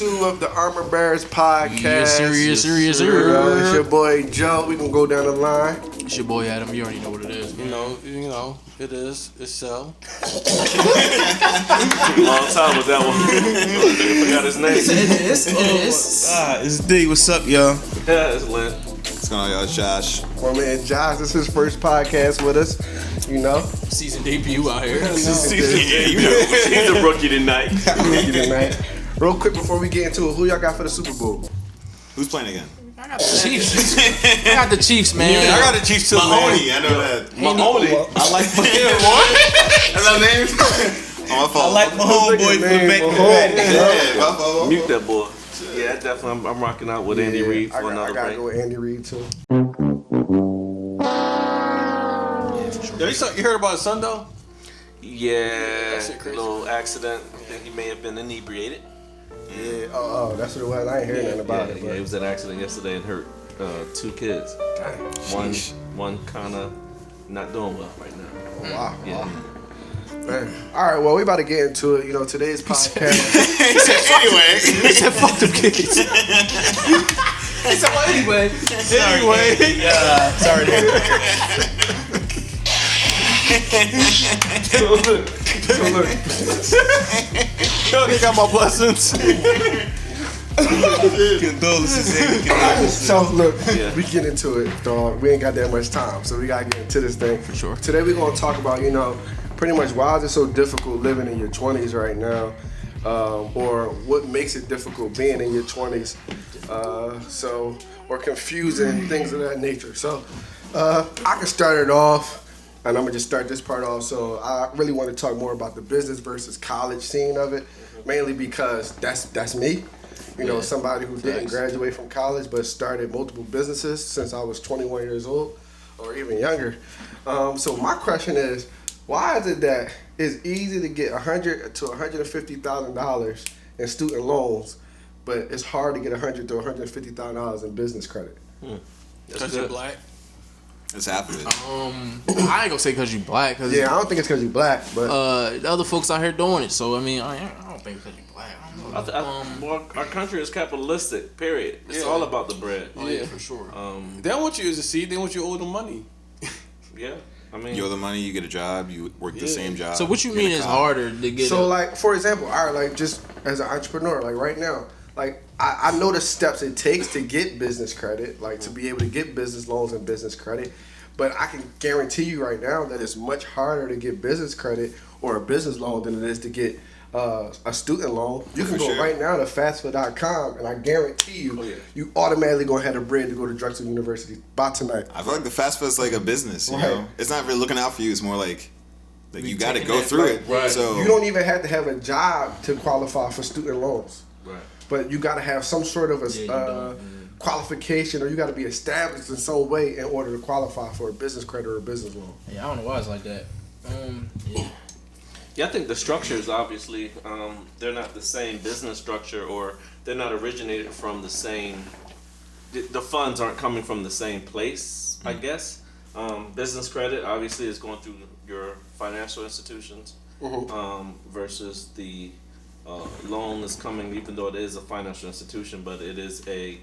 2 of the Armor Bearers podcast. Yes, sir. It's your boy Joe. We gonna go down the line. It's your boy Adam. You already know what it is. You know, it is. It's so. Long time with that one. I forgot his name. It is. It's D. What's up, y'all? Yeah, it's Lynn. What's going on, y'all? Josh. My man Josh, this is his first podcast with us. You know, Season debut out here. Yeah, he's a rookie tonight. Real quick before we get into it, who y'all got for the Super Bowl? Who's playing again? I got the Chiefs. I got the Chiefs, man. I got the Chiefs too. Mahoney, I know that. Mahoney. I like my That's our name? On my phone. I like my homeboy from back to back. Yeah, my phone. Mute that boy. Yeah, definitely. I'm rocking out with Andy Reid for I another gotta break. go with Andy Reid too. Yo, you heard about his son though? Yeah, shit crazy. little accident. I think he may have been inebriated. Yeah. Oh, that's what it was. I ain't hearing nothing about it. Yeah, it was an accident yesterday and hurt 2 kids. One kind of not doing well right now. Oh, wow. Yeah. Man. All right, well, we about to get into it. You know, today's podcast. Anyway. He said, fuck them kids. He said, well, anyway. Sorry. So look. Yo, they got my blessings. Condolences. So look, Yeah. we get into it, dog. We ain't got that much time, so we gotta get into this thing for sure. Today we're gonna talk about, pretty much why is it so difficult living in your 20s right now, or what makes it difficult being in your 20s, or confusing things of that nature. So I can start it off. And I'm gonna just start this part off. So I really want to talk more about the business versus college scene of it, mainly because that's me. Somebody who didn't graduate from college but started multiple businesses since I was 21 years old or even younger. So my question is, why is it that it's easy to get $100,000 to $150,000 in student loans, but it's hard to get $100,000 to $150,000 in business credit? Because you're black. It's half of it. I ain't gonna say because you black. Cause, Yeah, I don't think it's because you're black, but the other folks out here doing it. So, I mean, I don't think it's because you black. I don't know. Well, our country is capitalistic, period. It's all about the bread. Oh, yeah, for sure. They don't want you as a seed. They want you to owe them money. Yeah, I mean, You owe the money, you get a job, you work the same job. So what you get a mean is car. harder to get So, like, for example, just as an entrepreneur, like right now, like I know the steps it takes to get business credit, like to be able to get business loans and business credit. But I can guarantee you right now that it's much harder to get business credit or a business loan than it is to get a student loan. You can For go sure. right now to fastfood.com, and I guarantee you, you automatically gonna have the bread to go to Drexel University by tonight. I feel like the fast food's like a business, you Right. know? It's not really looking out for you. It's more like you got to taking go that, through like, it. right. So You don't even have to have a job to qualify for student loans. right. But you got to have some sort of you don't. qualification, or you got to be established in some way in order to qualify for a business credit or a business loan. Yeah, I don't know why it's like that. Yeah. Yeah, I think the structures obviously they're not the same business structure, or they're not originated from the same. The funds aren't coming from the same place, I guess. Business credit obviously is going through your financial institutions, versus the loan is coming, even though it is a financial institution, but it is a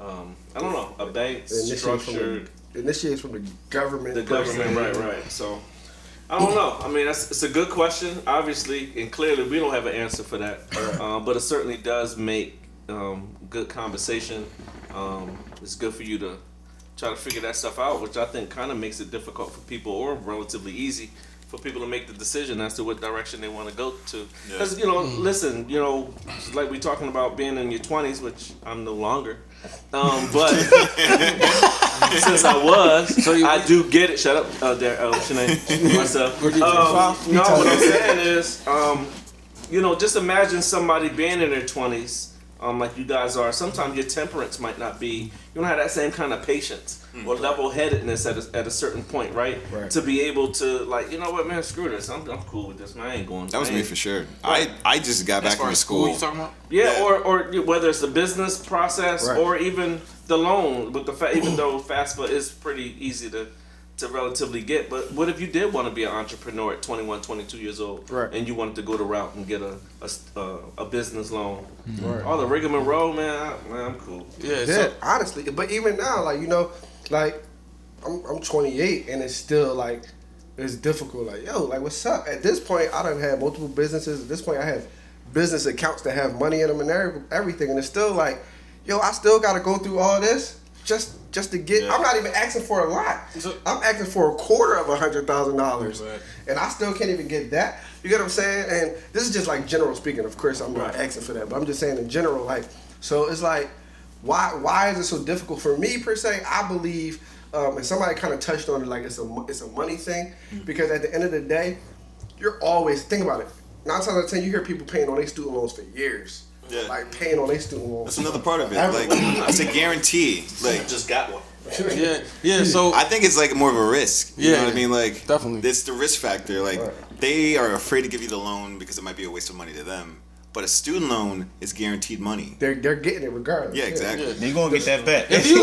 I don't know, a bank structured. Initiates from the government. The government, right. So, I don't know. I mean, it's a good question, obviously, and clearly we don't have an answer for that. But it certainly does make good conversation. It's good for you to try to figure that stuff out, which I think kind of makes it difficult for people, or relatively easy for people to make the decision as to what direction they want to go to. Because, listen, like we're talking about being in your 20s, which I'm no longer. But since I was, I do get it. Shut up, Shanae, myself. No, what I'm saying is, just imagine somebody being in their 20s, like you guys are. Sometimes your temperance might not be. You don't have that same kind of patience or level-headedness at a certain point, right? To be able to, like, you know what, man, screw this. I'm cool with this, man. I ain't going. that was me for sure. I just got back into school. You talking about? Yeah, or whether it's the business process or even the loan with even though FAFSA is pretty easy to to relatively get. But what if you did want to be an entrepreneur at 21, 22 years old, Right. and you wanted to go the route and get a business loan? Right. All the rigmarole, man, I'm cool. Yeah. Yeah, So, honestly. But even now, like, you know, like I'm 28 and it's still like it's difficult. Like, yo, like what's up? At this point, I done had multiple businesses. At this point, I have business accounts that have money in them and everything, and it's still like, yo, I still got to go through all this just to get. Yeah. I'm not even asking for a lot. So- I'm asking for $250,000, Right. and I still can't even get that. You get what I'm saying? And this is just like general speaking. Of course, I'm not Right. asking for that, but I'm just saying in general. Like, so it's like, why is it so difficult for me per se? I believe, and somebody kind of touched on it, like it's a money thing, because at the end of the day, you're always think about it. 9 times out of 10, you hear people paying on their student loans for years. Yeah. Like paying on their student loans. That's another part of it. Ever. Like, it's a guarantee. Like, Just got one. yeah. So I think it's like more of a risk. You know Yeah, what I mean? Like, definitely. It's the risk factor. Like, Right. they are afraid to give you the loan because it might be a waste of money to them. But a student loan is guaranteed money. They're getting it regardless. Yeah, exactly. Yeah. They gonna get that back. if you,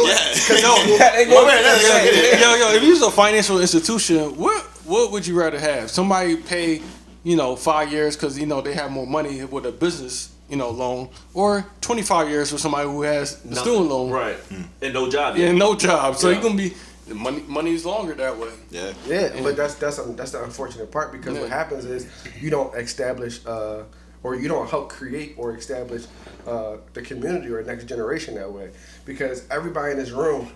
yo, if you was a financial institution, what would you rather have? Somebody pay, 5 years because they have more money with a business, loan, or 25 years for somebody who has the student loan, Right. And no job Yeah, yet. no job. So Yeah. you're gonna be money's longer that way. Yeah. Yeah, but that's the unfortunate part, because what Yeah. happens is you don't establish or you don't help create or establish the community or next generation that way, because everybody in this room,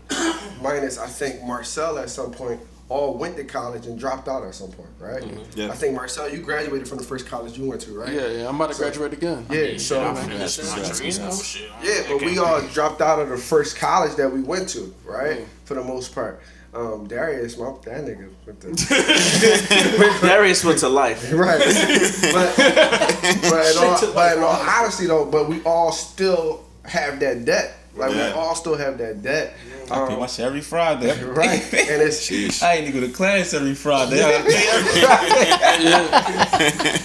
minus I think Marcel at some point, all went to college and dropped out at some point, right? Yeah. I think Marcel, you graduated from the first college you went to, right? Yeah, I'm about to graduate again. Yeah, so I'm finishing my dream. Shit. yeah, but we all dropped out of the first college that we went to, right? For the most part. Darius, that nigga went to Darius went to life. right. but in all honesty though, but we all still have that debt. Like we Yeah. all still have that debt. I pay my shit every Friday. Right. And it's Sheesh. I ain't even go to class every Friday.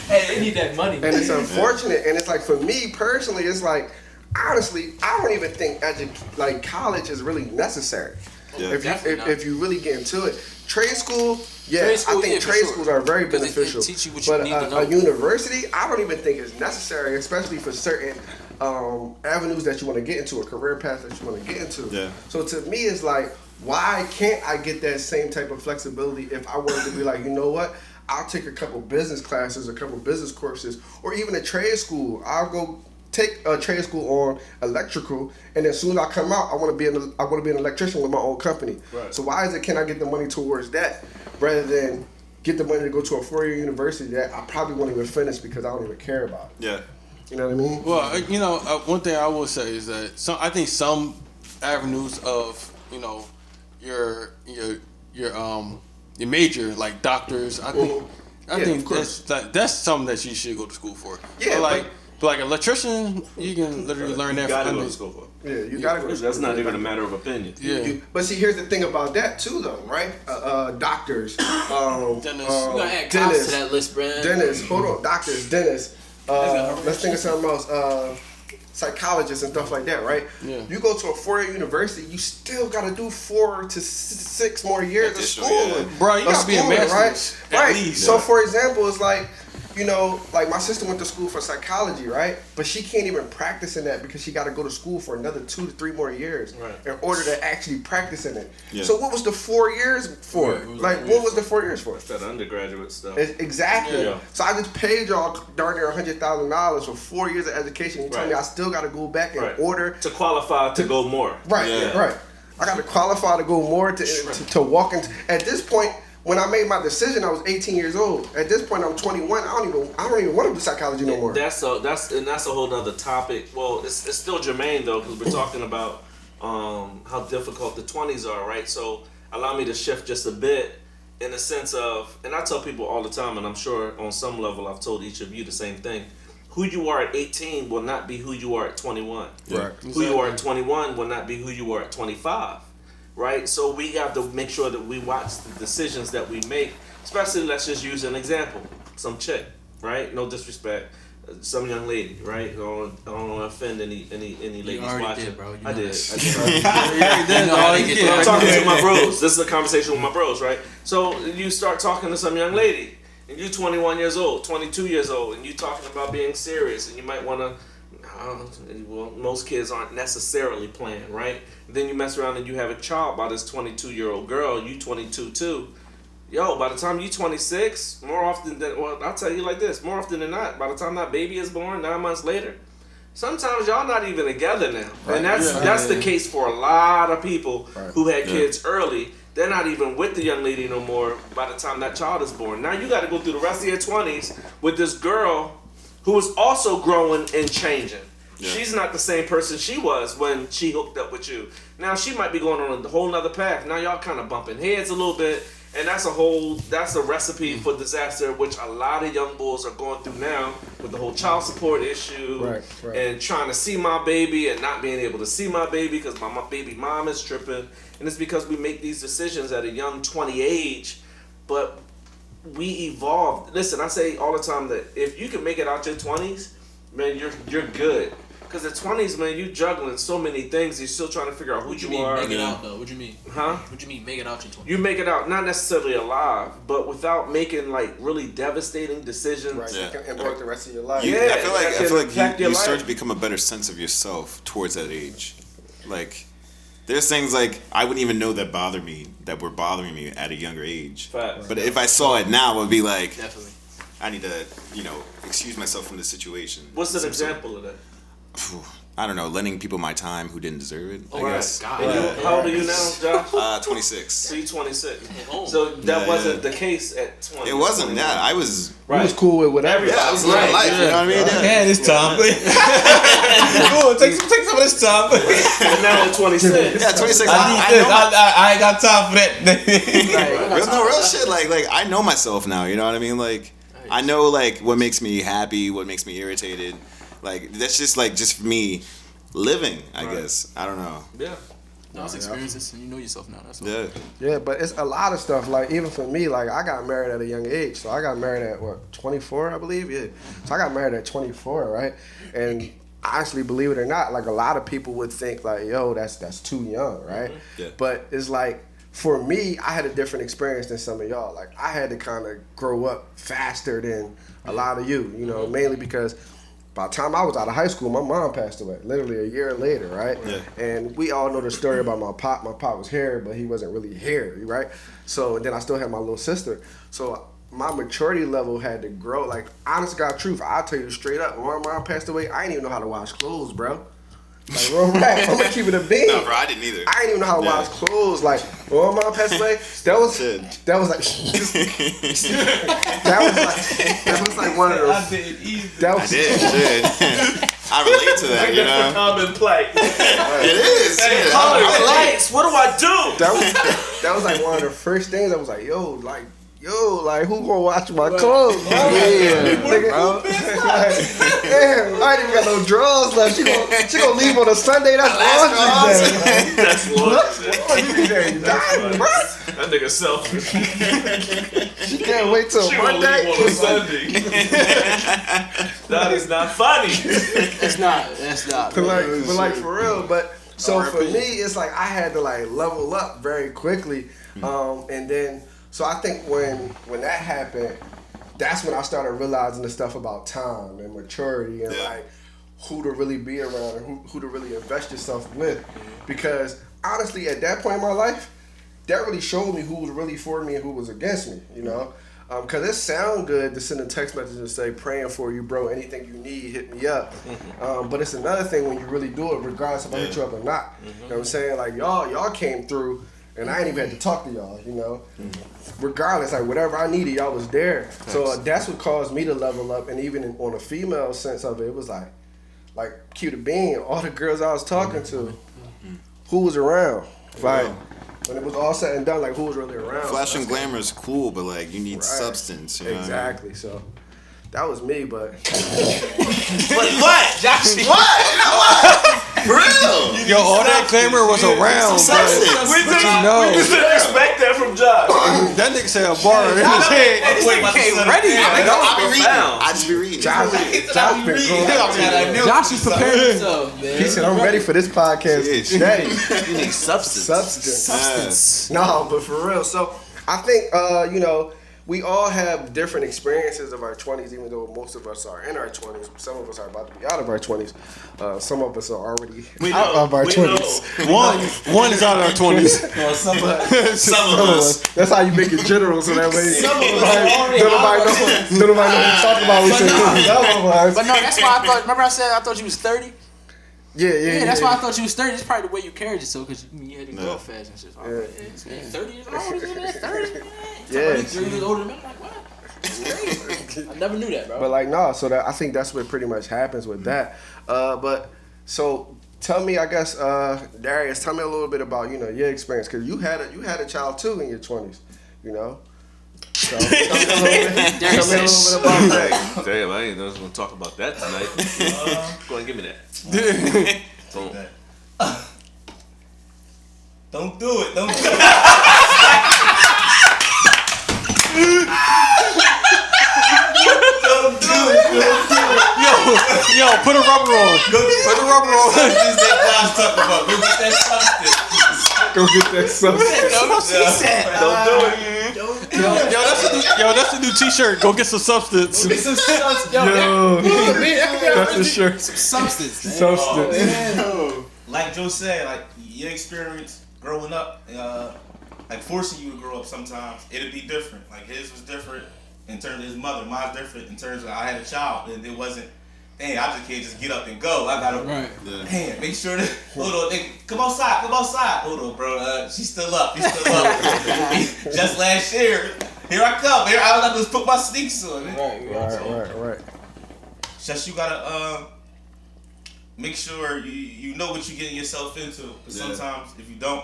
Hey, they need that money. and it's unfortunate. And it's like for me personally, it's like honestly, I don't even think college is really necessary. Yeah. If you really get into it. Trade school, yeah, Trade school, I think yeah, for trade sure. schools are very 'Cause it beneficial. teach you what you but need to know. a university, I don't even think is necessary, especially for certain avenues that you want to get into, a career path that you want to get into. Yeah. So to me, it's like, why can't I get that same type of flexibility if I wanted to be like, you know what? I'll take a couple business classes, a couple business courses, or even a trade school. I'll go take a trade school on electrical, and as soon as I come out, I want to be an electrician with my own company. Right. So why can I get the money towards that rather than get the money to go to a 4-year university that I probably won't even finish because I don't even care about it. Yeah. You know what I mean? Well, one thing I will say is that I think some avenues of your major, like doctors, I think Yeah, of course. that's something that you should go to school for. Yeah, but like electrician, you can literally learn that. You gotta from go under- to school for it. Yeah, you gotta go. to That's school. not even a matter of opinion. Yeah. But see, here's the thing about that too, though, right? Doctors, Dentists. You gotta add cops to that list, Brad. dentists. Hold on, doctors, dentists. Let's think of something else. Psychologists and stuff like that, right? Yeah. You go to a 4-year university, you still gotta do 4 to 6 more years of Additional, school. yeah. Bro, you gotta be a master's, at Right. least. So, for example, it's like, like my sister went to school for psychology, right? But she can't even practice in that because she got to go to school for another 2 to 3 more years Right. in order to actually practice in it. Yeah. So what was the 4 years for? Yeah, it was Like, what was the 4 years for? That undergraduate stuff. Exactly. Yeah. So I just paid y'all darn near $100,000 for 4 years of education. You tell me Right. I still got to go back in Right. order. To qualify to go more. Right, Yeah. right. I got to qualify to go more to walk into. At this point, when I made my decision, I was 18 years old. At this point, I'm 21. I don't even want to do psychology no more. That's a whole nother topic. Well, it's still germane though, because we're talking about how difficult the 20s are, right? So allow me to shift just a bit in the sense of, and I tell people all the time, and I'm sure on some level I've told each of you the same thing. Who you are at 18 will not be who you are at 21. Yeah. Who you are at 21 will not be who you are at 25. Right? So we have to make sure that we watch the decisions that we make, especially, let's just use an example. Some chick, right? No disrespect. some young lady, right? I don't want to offend any ladies already watching. did, bro. You I know did. this. I did. I'm I'm talking to my bros. This is a conversation with my bros, right? So you start talking to some young lady, and you're 21 years old, 22 years old, and you're talking about being serious, and you might want to. Well, most kids aren't necessarily playing, right? Then you mess around and you have a child by this 22-year-old girl. You 22 too. Yo, by the time you 26, more often than I'll tell you like this, more often than not, by the time that baby is born, 9 months later, sometimes y'all not even together now, and that's the case for a lot of people who had kids early. They're not even with the young lady no more by the time that child is born. Now you got to go through the rest of your 20s with this girl who is also growing and changing. Yeah. She's not the same person she was when she hooked up with you. Now she might be going on a whole nother path. Now y'all kind of bumping heads a little bit, and that's a recipe for disaster, which a lot of young bulls are going through now with the whole child support issue and trying to see my baby and not being able to see my baby because my baby mom is tripping. And it's because we make these decisions at a young 20 age, but we evolved. Listen, I say all the time that if you can make it out your 20s, man, you're good. Because at 20s, man, you juggling so many things. You're still trying to figure out who you are. Make it out, though. What you mean? Huh? What you mean make it out your 20s? You make it out, not necessarily alive, but without making like really devastating decisions. Right. Yeah. That can impact the rest of your life. Yeah, I feel like you start life. to become a better sense of yourself towards that age. Like, there's things like I wouldn't even know that were bothering me at a younger age. Facts. But if I saw it now, it would be like, definitely. I need to, excuse myself from the situation. What's an example of that? I don't know, lending people my time who didn't deserve it. I guess. God. How old are you now, Josh? 26. So you're 26. So that wasn't the case at 20. It wasn't that. I was. Right. He was cool with whatever. Yeah, I was living life. You know what I mean? Yeah, this time. Go on, take some of this time. And now at 26. Yeah, 26. I ain't got time for that. Real shit. Like I know myself now. You know what I mean? Like I know like what makes me happy, what makes me irritated. Like that's just me living. I guess I don't know. Yeah. No, it's experiences, and you know yourself now. That's all. Yeah. Yeah, but it's a lot of stuff. Like even for me, like I got married at a young age. So I got married at 24, I believe. Yeah. So I got married at 24, right? And honestly, believe it or not, like a lot of people would think like, yo, that's too young, right? Mm-hmm. Yeah. But it's like for me, I had a different experience than some of y'all. Like I had to kind of grow up faster than a lot of you, mainly because by the time I was out of high school, my mom passed away, literally a year later, right? Yeah. And we all know the story about my pop. My pop was hairy, but he wasn't really hairy, right? So then I still had my little sister. So my maturity level had to grow. Like, honest God truth, I'll tell you straight up, when my mom passed away, I didn't even know how to wash clothes, bro. Like, real rap, I'm gonna keep it a bean. No, bro, I didn't either. I didn't even know how to wash clothes. Like, when my mom passed away, that was like one of those. I did either. That Shit. I relate to that, you know. Common plight. It is. Hey, colors, lights. What do I do? That was like one of the first things I was like, yo, who gonna watch my clothes? Nigga, bro. Damn, I ain't even got no drawers left. She gonna leave on a Sunday. That's laundry day. That's laundry day. You dying, bro. That nigga selfish. She can't wait till She gonna Monday. leave on a Sunday. That is not funny. That's not. But like for real. But so for me, it's like I had to like level up very quickly, and then. So I think when that happened, that's when I started realizing the stuff about time and maturity and like who to really be around and who to really invest yourself with. Because honestly, at that point in my life, that really showed me who was really for me and who was against me, Because it sounds good to send a text message and say, praying for you, bro, anything you need, hit me up. But it's another thing when you really do it, regardless if I hit you up or not. You know what I'm saying? Like, y'all came through, and I ain't even had to talk to y'all, Regardless, like, whatever I needed, y'all was there. So that's what caused me to level up. And even on a female sense of it, it was like Q the Bean, all the girls I was talking to, who was around? Like, when it was all said and done, like, who was really around? Flash and glamour is cool, but, like, you need substance, you know? Exactly, so that was me, but... What? Josh? What? For real. Yo, all that glamour was around, Substance. We but you know, didn't expect that from Josh. that nigga said a bar in his head. ready. I be reading. Profound. I just be reading. Josh been going. Josh is preparing himself, man. He said, "I'm ready for this podcast." Yeah. Daddy, You need substance. substance. No, but for real. So I think you know, we all have different experiences of our 20s, even though most of us are in our 20s. Some of us are about to be out of our 20s. Some of us are already out of our 20s. One is out of our 20s. Some of us. That's how you make it general, so that way Some of us nobody know what to talk about. We say some of us. But no, that's why I thought. Remember, I said I thought you was 30. Yeah. That's why I thought you was 30. It's probably the way you carried yourself, because you had to grow up fast and shit. So I was like, this man 30 years old. He's in his 30. Yeah. He's 30 years older than me. I'm like, what? That's crazy. I never knew that, bro. But like no, so that I think that's what pretty much happens with that. But so tell me, I guess Darius, tell me a little bit about your experience, because you had a child too in your 20s, you know. So tell me a little bit about that. Damn, I ain't going to talk about that tonight. Go ahead and give me that. Boom. Don't do it. Don't do it. Don't do it. Yo, put a rubber on. Put a rubber on. Substance that Josh talking about. Go get that substance. Go get that substance. Don't do it. Yo, that's the new T-shirt. Go get some substance. Get some substance. Yo, that's the shirt. Substance, man. Substance. Like Joe said, like your experience growing up, like forcing you to grow up sometimes, it'd be different. Like his was different in terms of his mother. Mine's different in terms of I had a child, and it wasn't. Dang, I just can't just get up and go. I gotta, man, make sure that, hold on, nigga, come outside. Hold on, bro, she's still up. Just last year, here I come. Here, all I do is put my sneaks on. Right. Just you gotta make sure you know what you're getting yourself into. Because sometimes if you don't,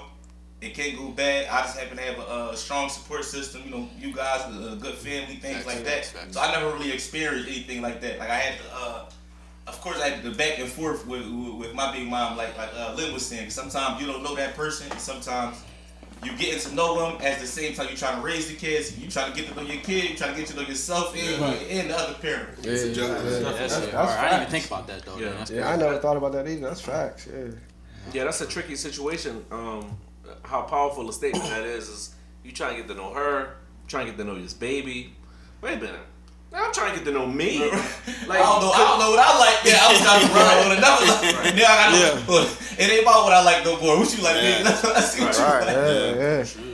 it can go bad. I just happen to have a strong support system. You know, you guys, a good family, things like that. So I never really experienced anything like that. Like I had to, of course, I had the back and forth with my big mom, like Lynn was saying. Sometimes you don't know that person. Sometimes you getting to know them at the same time you're trying to raise the kids. You trying to get to know your kid. You trying to get to know yourself and the other parent. That's I didn't even think about that though. Yeah. I never thought about that either. That's facts. Yeah, that's a tricky situation. How powerful a statement that is you trying to get to know her, trying to get to know this baby. Wait a minute. Now I'm trying to get to know me. Like, I don't know what I like. Yeah, I was trying to run on another line. And now I got it ain't about what I like no more. What you like, nigga? Let's see what you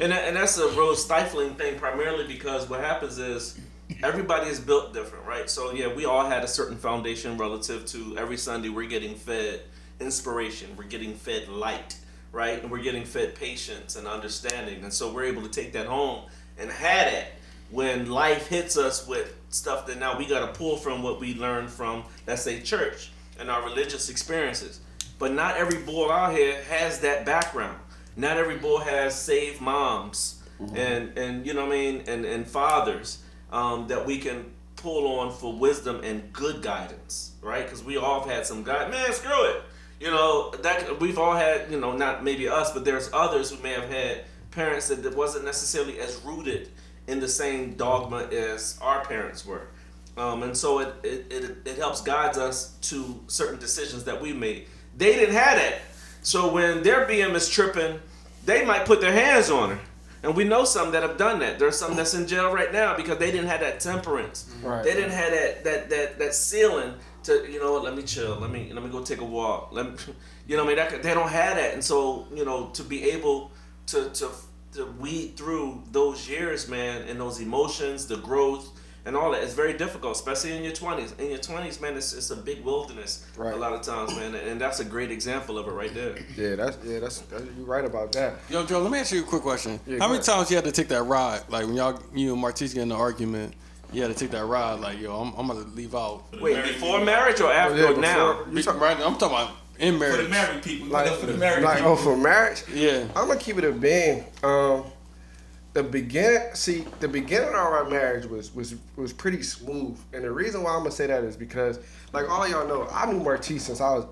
like. And that's a real stifling thing, primarily because what happens is everybody is built different, right? So yeah, we all had a certain foundation relative to every Sunday we're getting fed inspiration, we're getting fed light, right? And we're getting fed patience and understanding. And so we're able to take that home and have it when life hits us with stuff that now we got to pull from what we learned from, let's say, church and our religious experiences. But not every boy out here has that background. Not every boy has saved moms and you know what I mean, and fathers that we can pull on for wisdom and good guidance, right? Because we all have had some guidance. Man, screw it. You know, that we've all had, you know, not maybe us, but there's others who may have had parents that wasn't necessarily as rooted in the same dogma as our parents were. And so it helps guide us to certain decisions that we made. They didn't have that. So when their BM is tripping, they might put their hands on her. And we know some that have done that. There's some that's in jail right now because they didn't have that temperance. Right. They didn't have that ceiling to, you know, let me chill. Let me go take a walk. You know what I mean? They don't have that. And so, you know, to be able to weed through those years, man, and those emotions, the growth, and all that, it's very difficult, especially in your 20s. In your 20s, man, it's a big wilderness a lot of times, man, and that's a great example of it right there. That's you're right about that. Yo, Joe, let me ask you a quick question. Yeah, How many go ahead. times you had to take that ride? Like when you and Martise get in an argument, you had to take that ride. Like, yo, I'm gonna leave out. Wait, before marriage or after or now? Right, I'm talking about in For marriage. the married people. Like, For the married like people. for marriage, Yeah. I'm gonna keep it a being. The beginning of our marriage was pretty smooth, and the reason why I'm gonna say that is because, like all of y'all know, I knew Martise since I was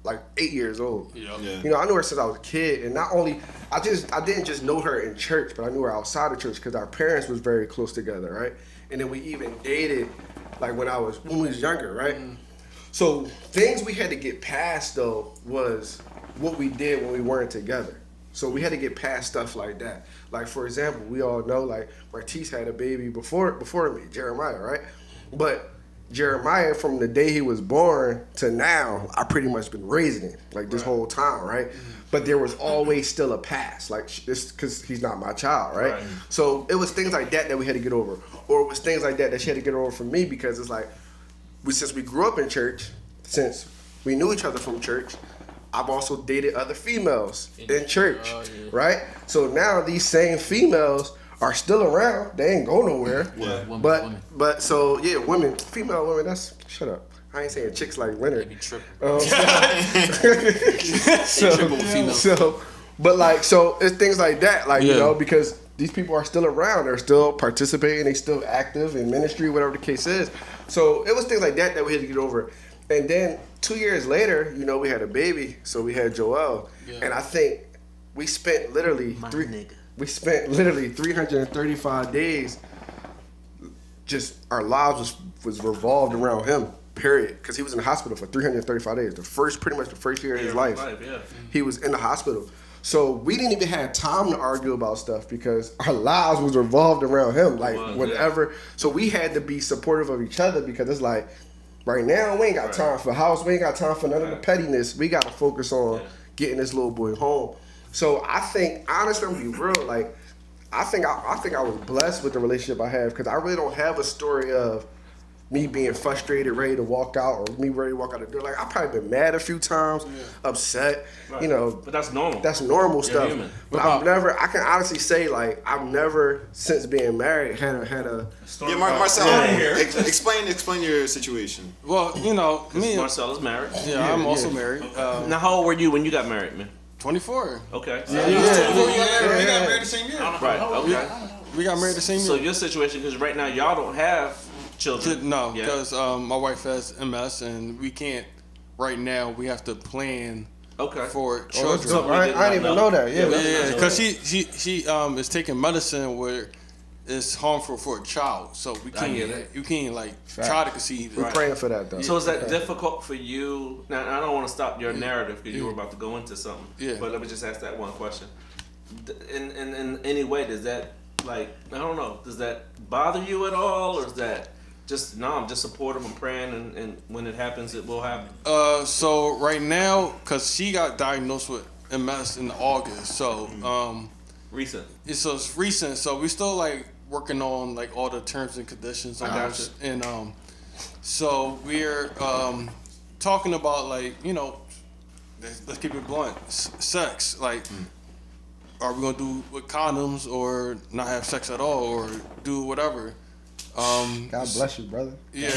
like 8 years old. Yeah. Yeah. You know, I knew her since I was a kid, and not only I didn't just know her in church, but I knew her outside of church because our parents was very close together, right? And then we even dated like when we was younger, right? So things we had to get past though was what we did when we weren't together. So we had to get past stuff like that. Like for example, we all know like Martise had a baby before me, Jeremiah, right? But Jeremiah, from the day he was born to now, I pretty much been raising him like this whole time, right? But there was always still a past, like this, because he's not my child, right? So it was things like that we had to get over, or it was things like that she had to get over from me because it's like, since we grew up in church, since we knew each other from church, I've also dated other females in church, right? So now these same females are still around. They ain't go nowhere. Yeah. But so yeah, female women. That's shut up. I ain't saying chicks like Leonard. Be tripping. So it's things like that, like you Yeah. know, because these people are still around. They're still participating. They still active in ministry, whatever the case is. So it was things like that we had to get over. And then 2 years later, you know, we had a baby. So we had Joel, and I think we spent literally 335 days. Just our lives was revolved around him. Period. Because he was in the hospital for 335 days. Pretty much the first year of his life. He was in the hospital. So we didn't even have time to argue about stuff because our lives was revolved around him. Like whatever. So we had to be supportive of each other because it's like, right now we ain't got time for house. We ain't got time for none of the pettiness. We got to focus on getting this little boy home. So I think, honestly, I'm gonna be real. Like, I think I was blessed with the relationship I have because I really don't have a story of me being frustrated, ready to walk out, or me ready to walk out the door. Like, I've probably been mad a few times, upset, you know. But that's normal. That's normal stuff. human. But I can honestly say, like, I've never, since being married, had a Yeah, Marcel, explain your situation. Well, you know, me and Marcel is married. I'm also married. Now, how old were you when you got married, man? 24. Okay. We got married the same year. Right. Okay. We got married the same year. So your situation, because right now y'all don't have children. No, yet. because my wife has MS, and we can't. Right now, we have to plan for children. dope. I didn't even know that. Yeah. Because she is taking medicine where it's harmful for a child, so we can't like try to conceive. We're praying for that, though. So is that difficult for you? Now, I don't want to stop your narrative because you were about to go into something. Yeah. But let me just ask that one question. In any way, does that, like, I don't know, does that bother you at all? Or is that just, no, I'm just supportive and praying, and when it happens, it will happen? So right now, because she got diagnosed with MS in August, so Recent. it's recent, so we still like working on like all the terms and conditions almost. And so we're talking about, like, you know, let's keep it blunt, sex, like are we gonna do with condoms or not have sex at all or do whatever. God bless you, brother. Yeah.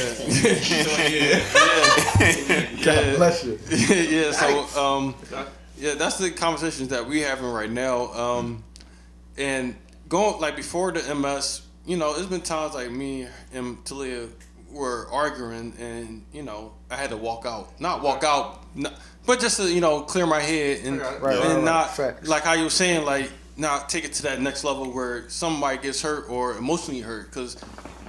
God bless you. Yeah, so yeah, that's the conversations that we having right now. And going, like, before the MS, you know, it's been times like me and Talia were arguing, and, you know, I had to walk out. Not walk out, but just to, you know, clear my head and not, Facts. like how you were saying, like, not take it to that next level where somebody gets hurt or emotionally hurt, because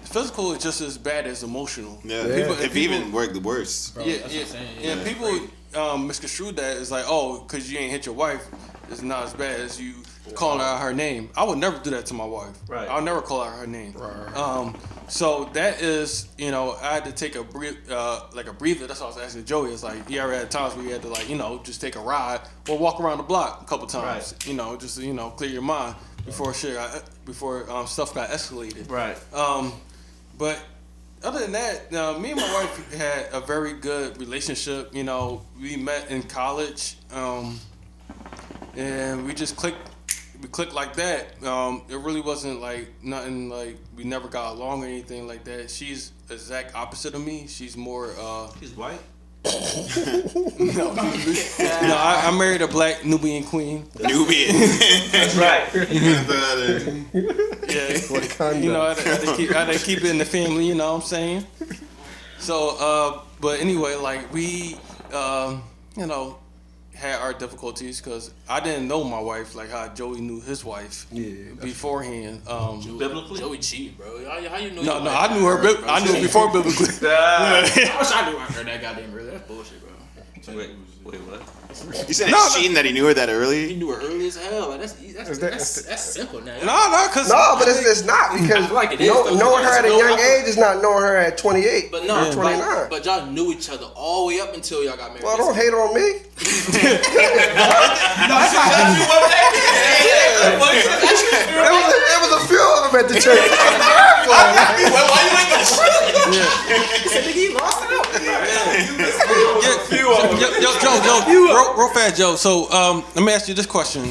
physical is just as bad as emotional. Yeah, People- if even work the worst. And people misconstrue that as like, oh, because you ain't hit your wife, it's not as bad as you calling out her name. I would never do that to my wife. Right. I'll never call out her name. So that is, you know, I had to take a breather. That's what I was asking Joey. It's like, you ever had times where you had to, like, you know, just take a ride or walk around the block a couple times, Right. you know, just to, you know, clear your mind before stuff got escalated. Right. But other than that, me and my wife had a very good relationship. You know, we met in college, and we just clicked. We clicked like that. It really wasn't like nothing, like we never got along or anything like that. She's exact opposite of me. She's more. He's white. No, I married a black Nubian queen. Nubian. That's right. Yeah, you know, I had to keep it in the family. You know what I'm saying? So, but anyway, like we, you know, had our difficulties because I didn't know my wife like how Joey knew his wife beforehand. Biblically? Joey cheated, bro. How you know? No, I knew her. I knew her before biblically. I wish I knew I heard that goddamn early. That's bullshit, bro. Wait, what? You said it's cheating that he knew her that He early? knew her early as hell. Like that's simple now. No, because but it's not because I feel like it is, though. knowing her at a No, young I- age is not knowing her at 28 But or no, 29. but y'all knew each other all the way up until y'all got married. Well, don't hate on me. There was a few of them at the church. Joe, real fast, Joe. So let me ask you this question: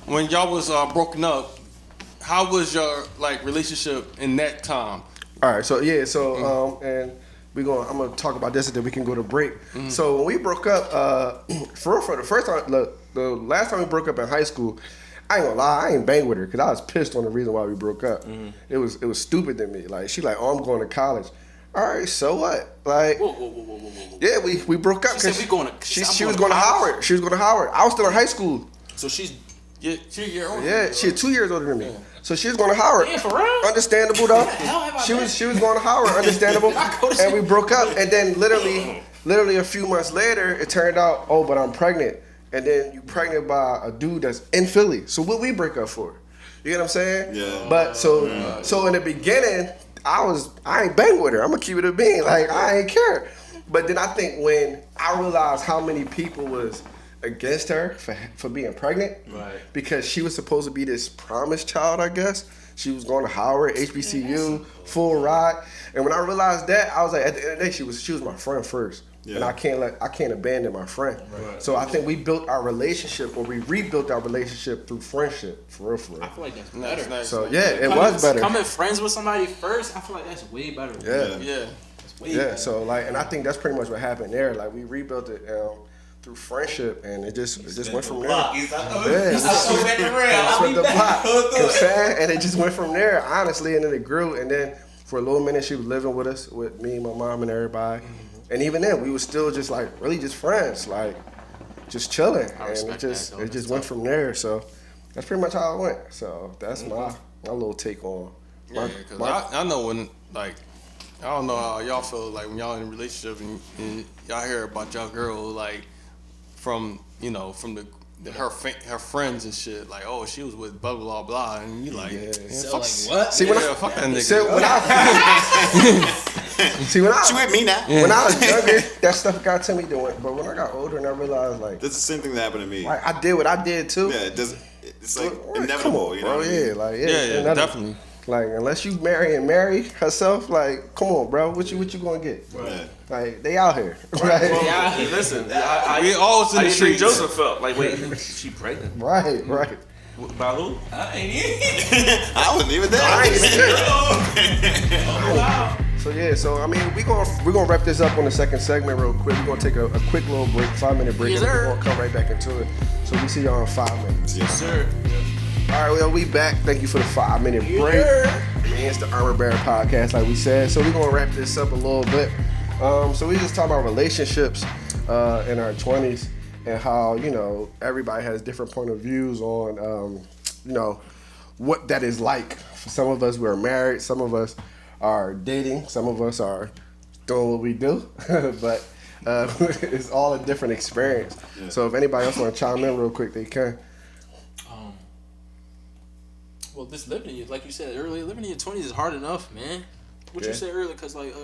when y'all was broken up, how was your like relationship in that time? All right, so and I'm gonna talk about this and then we can go to break. So when we broke up, for the first time, the last time we broke up in high school, I ain't gonna lie, I ain't bang with her because I was pissed on the reason why we broke up. It was stupid to me. Like she like, oh, I'm going to college. All right, so what? Like, Whoa. yeah, we broke up She said we going to. she was going to Howard. She was going to Howard. I was still in high school. So she's. Yeah, she a year older. Yeah, she's 2 years older than me. So she was going to Howard. Yeah, for real? Understandable though. hell have I She been? was going to Howard. Understandable. I go to And we school? broke up. And then literally a few months later, it turned out, oh, but I'm pregnant. And then you pregnant by a dude that's in Philly. So what we break up for? You get what I'm saying? Yeah. But so in the beginning, I ain't bang with her. I'm gonna keep it a bean. Like I ain't care. But then I think when I realized how many people was against her for being pregnant, Right. because she was supposed to be this promised child, I guess. She was going to Howard, HBCU, full ride. And when I realized that, I was like, at the end of the day, she was my friend first. Yeah. And I can't abandon my friend. Right. So I think we built our relationship, or we rebuilt our relationship through friendship, for real. I feel like that's Nice, better. nice. So yeah, it was better. Becoming friends with somebody first, I feel like that's way better. Yeah. Yeah. That's way Yeah, better. so like, and I think that's pretty much what happened there. Like we rebuilt it through friendship, and it just went from there. He's like, Yeah, I'll go back around. That's I'll what be the back. block. You know what I'm saying? And it just went from there, honestly, and then it grew. And then for a little minute, she was living with us, with me, my mom, and everybody. And even then, we were still just like really just friends, like just chilling. And respect it just that, though. it just That's went tough. from there. So that's pretty much how it went. So that's my little take on. Yeah, because I know when, like, I don't know how y'all feel, like, when y'all in a relationship and y'all hear about y'all girl, like, from, you know, from her friends and shit, like, oh, she was with blah, blah, blah, and you like, Yeah. So like what? See, when I- fuck that nigga. So when I She with me now. when I was younger, that stuff got to me. But when I got older and I realized, like, That's the same thing that happened to me. like I did what I did too. Yeah, it does. It's like Come inevitable, on, you know. bro. What I mean? Yeah, like Yeah, inevitable. definitely. Like unless you marry herself, like come on, bro. What you gonna get? Yeah. Like they out here, right? Yeah. Listen, We always in I the think streets. Joseph felt like, wait, she pregnant? Right, right. By who? I ain't in. I wasn't even there. I ain't even here. So yeah, so I mean, we're gonna wrap this up on the second segment real quick. We're gonna take a quick little break, 5-minute break, Yes, and sir. we're gonna come right back into it. So we see y'all in 5 minutes. Yes, Sir. All right, well, we back. Thank you for the 5-minute break. Man, it's the Armor Bearer podcast, like we said. So we're gonna wrap this up a little bit. So we just talking about relationships in our 20s and how, you know, everybody has different point of views on, you know, what that is like. For some of us, we're married. Some of us are dating. Some of us are doing what we do. But it's all a different experience. So if anybody else want to chime in real quick, they can. Well, this living in your, like you said earlier, living in your 20s is hard enough, man. What you Yeah. said earlier, cause like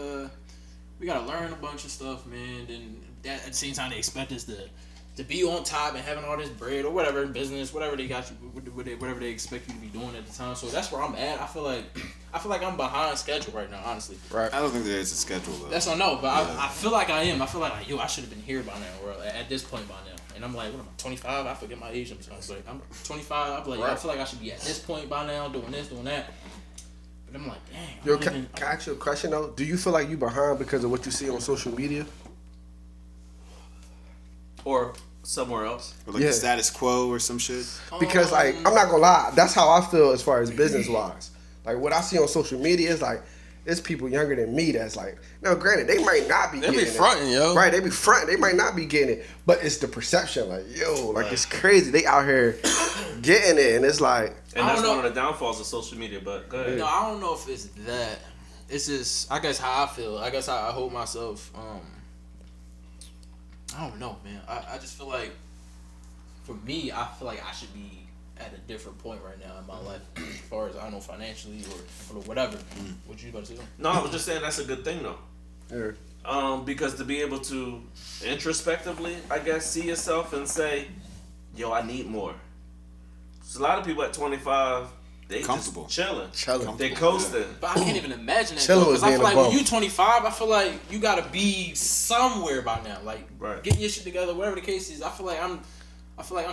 we gotta learn a bunch of stuff, man. Then that at the same time they expect us to be on top and having all this bread or whatever business, whatever they got you, whatever they expect you to be doing at the time. So that's where I'm at. I feel like I'm behind schedule right now, honestly. Right. I don't think there's a schedule though. That's what I know, but I feel like I am. I feel like yo, I should have been here by now, or at this point by now. And I'm like, what am I, 25? I forget my age. I'm 25. I'm like, I feel like I should be at this point by now, doing this, doing that. But I'm like, dang. Yo, I'm can I ask you a question though? Do you feel like you behind because of what you see on social media? Or somewhere else? Or like Yeah. the status quo or some shit. Because like I'm not gonna lie, that's how I feel as far as business wise. Like what I see on social media is like it's people younger than me that's like, no, granted, they might not be They getting be fronting, it. yo. Right, they be fronting. They might not be getting it, but it's the perception. Like, yo, like it's crazy. They out here getting it, and it's like, And I that's don't know. one of the downfalls of social media. But go ahead. No, I don't know if it's that. It's just, I guess, how I feel. I guess I hold myself. I don't know, man. I just feel like, for me, I feel like I should be at a different point right now in my life, as far as I don't know, financially or whatever. What you about to say? No, I was just saying that's a good thing though. yeah. Because to be able to introspectively, I guess, see yourself and say, yo, I need more. So a lot of people at 25, they Comfortable. just chilling. Chilling. They coasting. But I can't even imagine that. Chilling Because with I being feel like above. when you 25, I feel like you gotta be somewhere by now. Like Right. getting your shit together, whatever the case is. I feel like I'm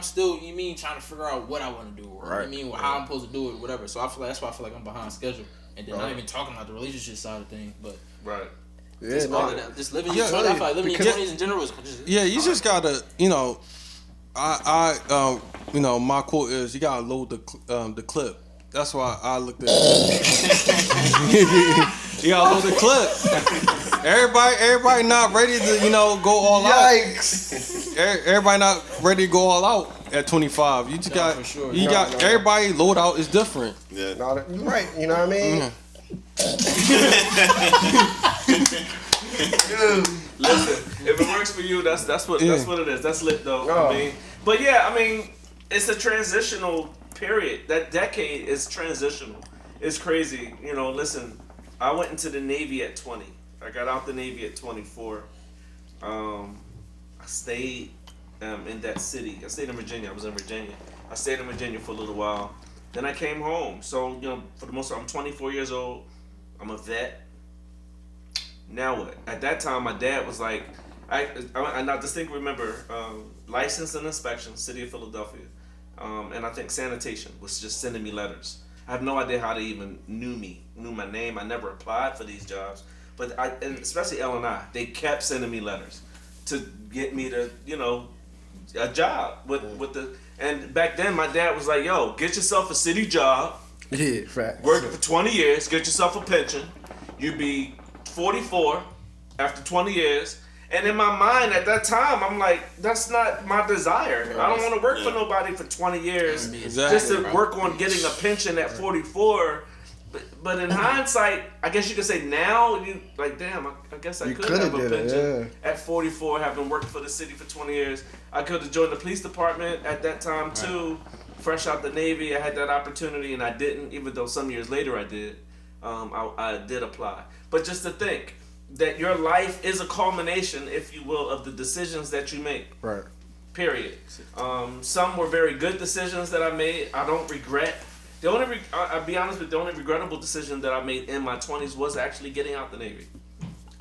still, you mean, trying to figure out what I want to do, or Right. you mean how I'm supposed to do it, whatever. So I feel like that's why I feel like I'm behind schedule, and then not even talking about the relationship side of things, but Right. Yeah, just, no, all of that, just living your Yeah, 20s. I feel like living your because- 20s in general is just Yeah, you just gotta, you know, you know, my quote is you gotta load the clip. That's why I looked at it. You gotta load the clip. Everybody not ready to, you know, go all out. yikes. Everybody not ready to go all out at 25. You just No, got, for sure. you No, got no. everybody load out is different. Yeah. No, that, you're right. You know what I mean? Listen, if it works for you, that's what it is. That's lit though. No. I mean, but yeah, I mean, it's a transitional period. That decade is transitional. It's crazy. You know, listen, I went into the Navy at 20. I got out the Navy at 24. I stayed in that city. I stayed in Virginia. I was in Virginia. I stayed in Virginia for a little while. Then I came home. So, you know, for the most part, I'm 24 years old. I'm a vet. Now what? At that time, my dad was like, I distinctly remember license and inspection, City of Philadelphia, and I think sanitation was just sending me letters. I have no idea how they even knew my name. I never applied for these jobs, but and especially L&I, they kept sending me letters to get me to, you know, a job with the. And back then, my dad was like, "Yo, get yourself a city job, Yeah, fact. work for 20 years, get yourself a pension. You'd be 44 after 20 years." And in my mind at that time, I'm like, that's not my desire. I don't want to work for nobody for 20 years Exactly, just to bro. work on getting a pension at 44. But in hindsight, I guess you could say now, you like, damn, I guess I You could coulda have a did it, pension at 44, having worked for the city for 20 years. I could have joined the police department at that time too. Fresh out the Navy, I had that opportunity, and I didn't, even though some years later I did. I did apply. But just to think that your life is a culmination, if you will, of the decisions that you make. Right. Period. Some were very good decisions that I made. I don't regret. The only, I'll be honest with you, the only regrettable decision that I made in my 20s was actually getting out the Navy.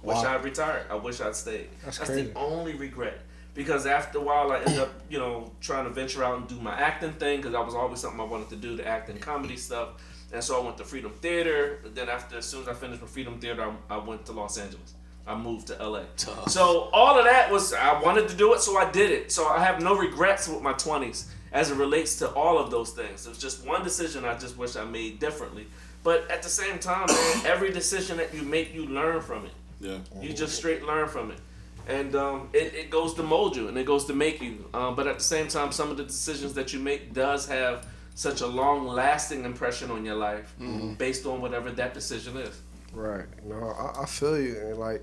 Wish Wow. I had retired. I wish I'd stayed. That's the crazy. only regret. Because after a while, I ended up, you know, trying to venture out and do my acting thing, because that was always something I wanted to do, the acting comedy stuff. And so I went to Freedom Theater. Then as soon as I finished with Freedom Theater, I went to Los Angeles. I moved to LA. Tough. So all of that was, I wanted to do it, so I did it. So I have no regrets with my 20s as it relates to all of those things. It was just one decision I just wish I made differently. But at the same time, man, every decision that you make, you learn from it. Yeah. You just straight learn from it. And it goes to mold you and it goes to make you. But at the same time, some of the decisions that you make does have such a long lasting impression on your life based on whatever that decision is. Right. No, I feel you. And like,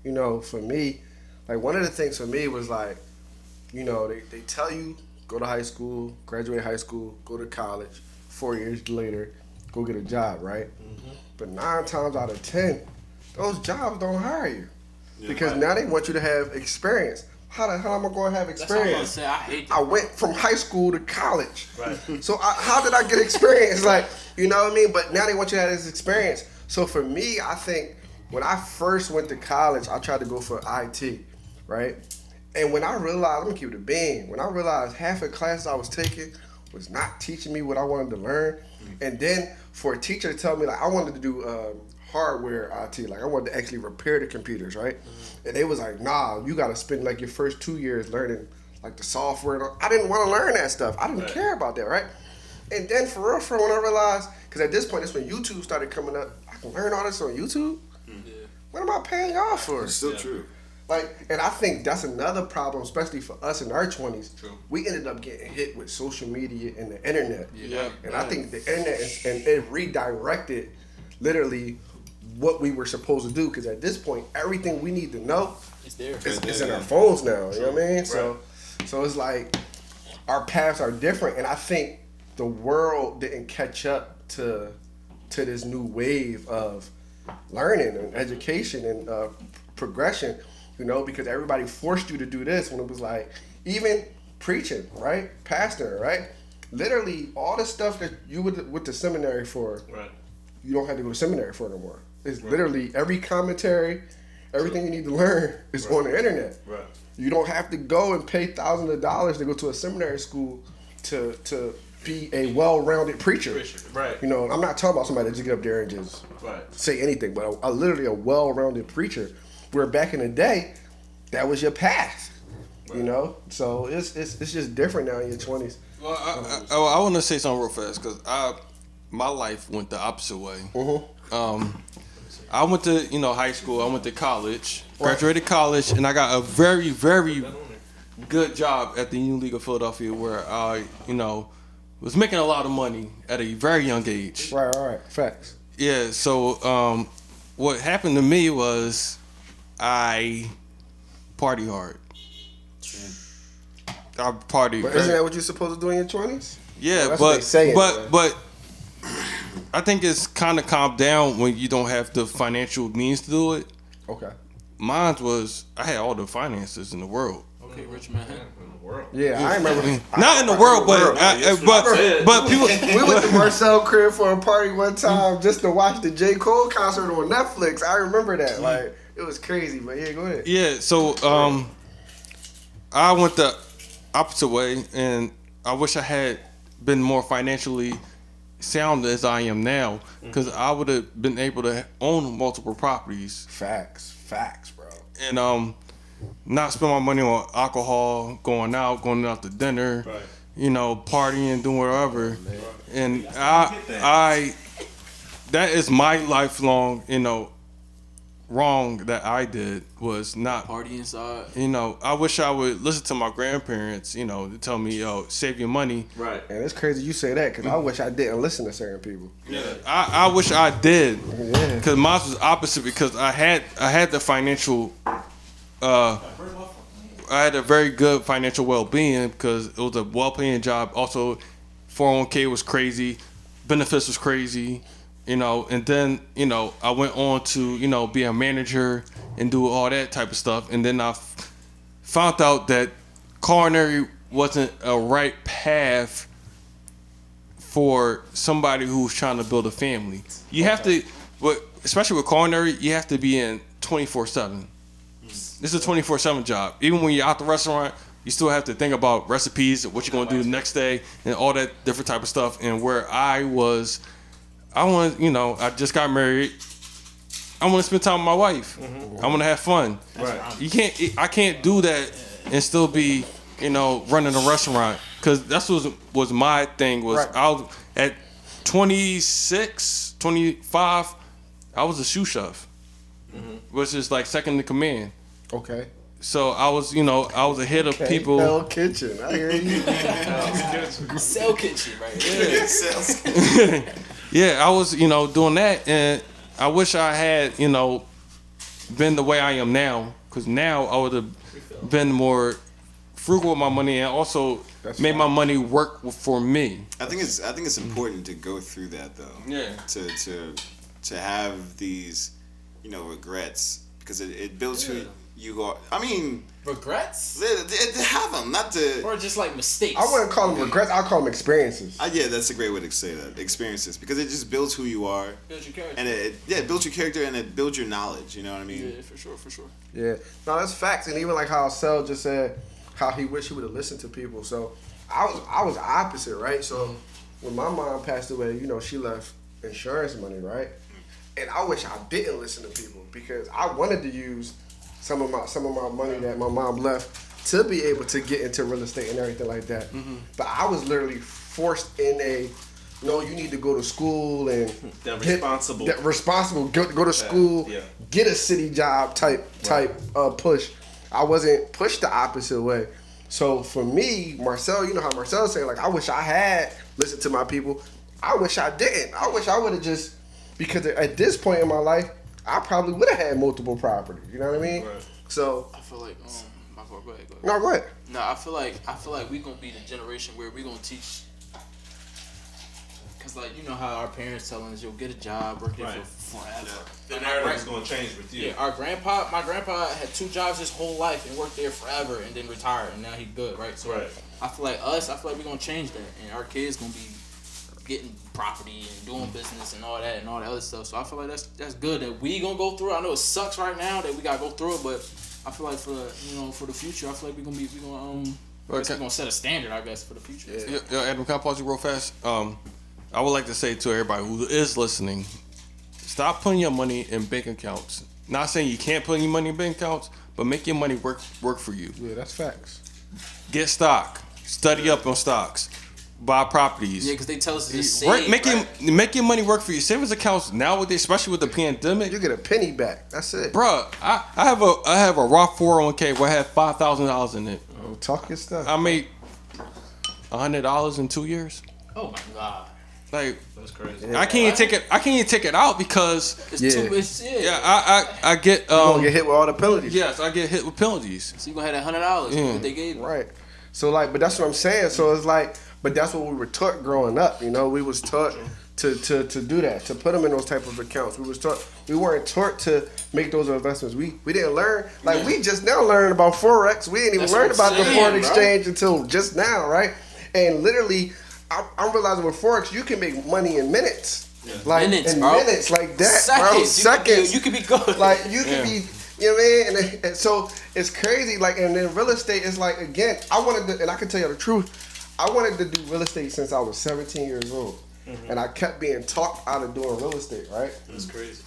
you know, for me, like one of the things for me was like, you know, they tell you go to high school, graduate high school, go to college, 4 years later, go get a job, right? But 9 times out of 10, those jobs don't hire you. Because now they want you to have experience. How the hell am I going to have That's what I'm about to experience? say. I hate that. I went from high school to college. Right. So how did I get experience? Like, you know what I mean? But now they want you to have this experience. So for me, I think when I first went to college, I tried to go for IT, right? And when I realized, I'm going to keep it a bean. When I realized half the classes I was taking was not teaching me what I wanted to learn. And then for a teacher to tell me, like, I wanted to do hardware IT. Like, I wanted to actually repair the computers, right? And they was like, nah, you got to spend, like, your first 2 years learning, like, the software. I didn't want to learn that stuff. I didn't care about that, right? And then for real, when I realized, Because at this point, that's when YouTube started coming up. I can learn all this on YouTube. What am I paying y'all for? It's still true. Like, and I think that's another problem, especially for us in our 20s. True. We ended up getting hit with social media and the internet. Yeah. And I think the internet and it redirected literally what we were supposed to do. Because at this point, everything we need to know It's there. is in our phones now. You know what I mean? So it's like our paths are different, and I think the world didn't catch up to this new wave of learning and education and progression. You know, because everybody forced you to do this when it was like, even preaching, right? Pastoring, right? Literally, all the stuff that you went to seminary for, Right. you don't have to go to seminary for no more. It's literally every commentary, everything you need to learn is on the internet. Right. You don't have to go and pay thousands of dollars to go to a seminary school to be a well-rounded preacher. Right. You know, I'm not talking about somebody that just get up there and just Right. say anything, but a literally a well-rounded preacher. Where back in the day, that was your path. You know, so it's just different now in your 20s. Well, I want to say something real fast because my life went the opposite way. I went to high school. I went to college, graduated college, and I got a very, very good job at the Union League of Philadelphia, where I was making a lot of money at a very young age. Right, facts. Yeah. So what happened to me was I party hard. I party. But isn't that what you're supposed to do in your 20s? Yeah, that's what they say anyway. but I think it's kind of calmed down when you don't have the financial means to do it. Okay. Mine was I had all the finances in the world. Okay, rich man. Yeah, I remember. Not in the world, but but people. We went to Marcel crib for a party one time just to watch the J. Cole concert on Netflix. I remember that. Like, it was crazy, but yeah, go ahead. Yeah, so I went the opposite way, and I wish I had been more financially sound as I am now, because I would have been able to own multiple properties. Facts, bro. And not spend my money on alcohol, going out to dinner, partying, doing whatever. And I that is my lifelong, wrong that I did was not Party inside. I wish I would listen to my grandparents, to tell me, yo, save your money. Right. And it's crazy you say that, because I wish I didn't listen to certain people. Yeah. I wish I did, Yeah. because mine was opposite, because I had the financial I had a very good financial well-being because it was a well-paying job. Also, 401k was crazy, benefits was crazy, and then I went on to be a manager and do all that type of stuff, and then I found out that culinary wasn't a right path for somebody who's trying to build a family. You have to, especially with culinary, you have to be in 24/7. This is a 24/7 job. Even when you're out the restaurant, you still have to think about recipes, what you're gonna do the next day, and all that different type of stuff. And where I I just got married. I want to spend time with my wife. I want to have fun. Right. I can't do that and still be, running a restaurant, because that's what was my thing. Was Right. I was at 26, 25, I was a sous chef, which is like second in command. Okay. So I was, I was ahead of people. Hell Kitchen. I hear you. Cell kitchen, right? Yeah. Yeah, I was, doing that, and I wish I had, been the way I am now, because now I would have been more frugal with my money and also made my money work for me. I think it's important to go through that though. Yeah. To have these, regrets, because it builds who you are. I mean, Regrets? they have them, not to. Or just like mistakes? I wouldn't call them regrets. I'll call them experiences. Yeah, that's a great way to say that. Experiences, because it just builds who you are, Build your character. and it builds your character and it builds your knowledge. You know what I mean? Yeah, for sure. Yeah, no, that's facts. And even like how Sel just said, how he wished he would have listened to people. So I was opposite, right? So when my mom passed away, she left insurance money, right? And I wish I didn't listen to people, because I wanted to use some of my money that my mom left to be able to get into real estate and everything like that. But I was literally forced in a no, you need to go to school and That responsible. go to school, yeah. get a city job type push. I wasn't pushed the opposite way. So for me, Marcel, you know how Marcel saying, like, I wish I had listened to my people. I wish I didn't. I wish I would have just, because at this point in my life, I probably would have had multiple properties. You know what I mean? Right. So I feel like my fault. Go ahead. no, go ahead. No, I feel like we gonna be the generation where we gonna teach. Cause like you know how our parents telling us, "Yo, get a job, work there Right. for forever." The narrative is going to change with you. Yeah, my grandpa had 2 jobs his whole life and worked there forever and then retired and now he good, right? So Right. I feel like we're gonna change that and our kids gonna be getting property and doing business and all that and all that other stuff. So I feel like that's good that we gonna go through it. I know it sucks right now that we gotta go through it, but I feel like for the future, I feel like we're gonna set a standard, I guess, for the future. Yo, Adam, can I pause you real fast? I would like to say to everybody who is listening, stop putting your money in bank accounts. Not saying you can't put your money in bank accounts, but make your money work for you. Yeah, that's facts. Get stock. Study up on stocks. Buy properties. Yeah, because they tell us to just Work, save, make your money work for you. Savings accounts nowadays, especially with the pandemic. You get a penny back. That's it. Bruh, I have a Roth 401k where I have $5,000 in it. Oh, talk your stuff. I made $100 in 2 years. Oh my god, Like, That's crazy. Yeah. I can't even take it. I can't even take it out because it's Yeah. too. It's I get You gonna get hit with all the penalties. yes, I get hit with penalties. So you gonna have that $100 Yeah. that they gave you. Right. So like, but that's what I'm saying. So it's like, but that's what we were taught growing up. You know, we was taught to do that, to put them in those type of accounts. We weren't taught to make those investments. We didn't learn. Like we just now learned about Forex. We didn't even That's learn what about I'm the saying, foreign bro. exchange until just now, right? And literally, I'm realizing with Forex, you can make money in minutes. Like Minutes, in bro. minutes, like that, bro. Seconds. You could be good. Like you can Yeah. be, you know what I mean? And so it's crazy. Like, and then real estate is like, again, I wanted to, and I can tell you the truth, I wanted to do real estate since I was 17 years old, and I kept being talked out of doing real estate. Right? That's crazy.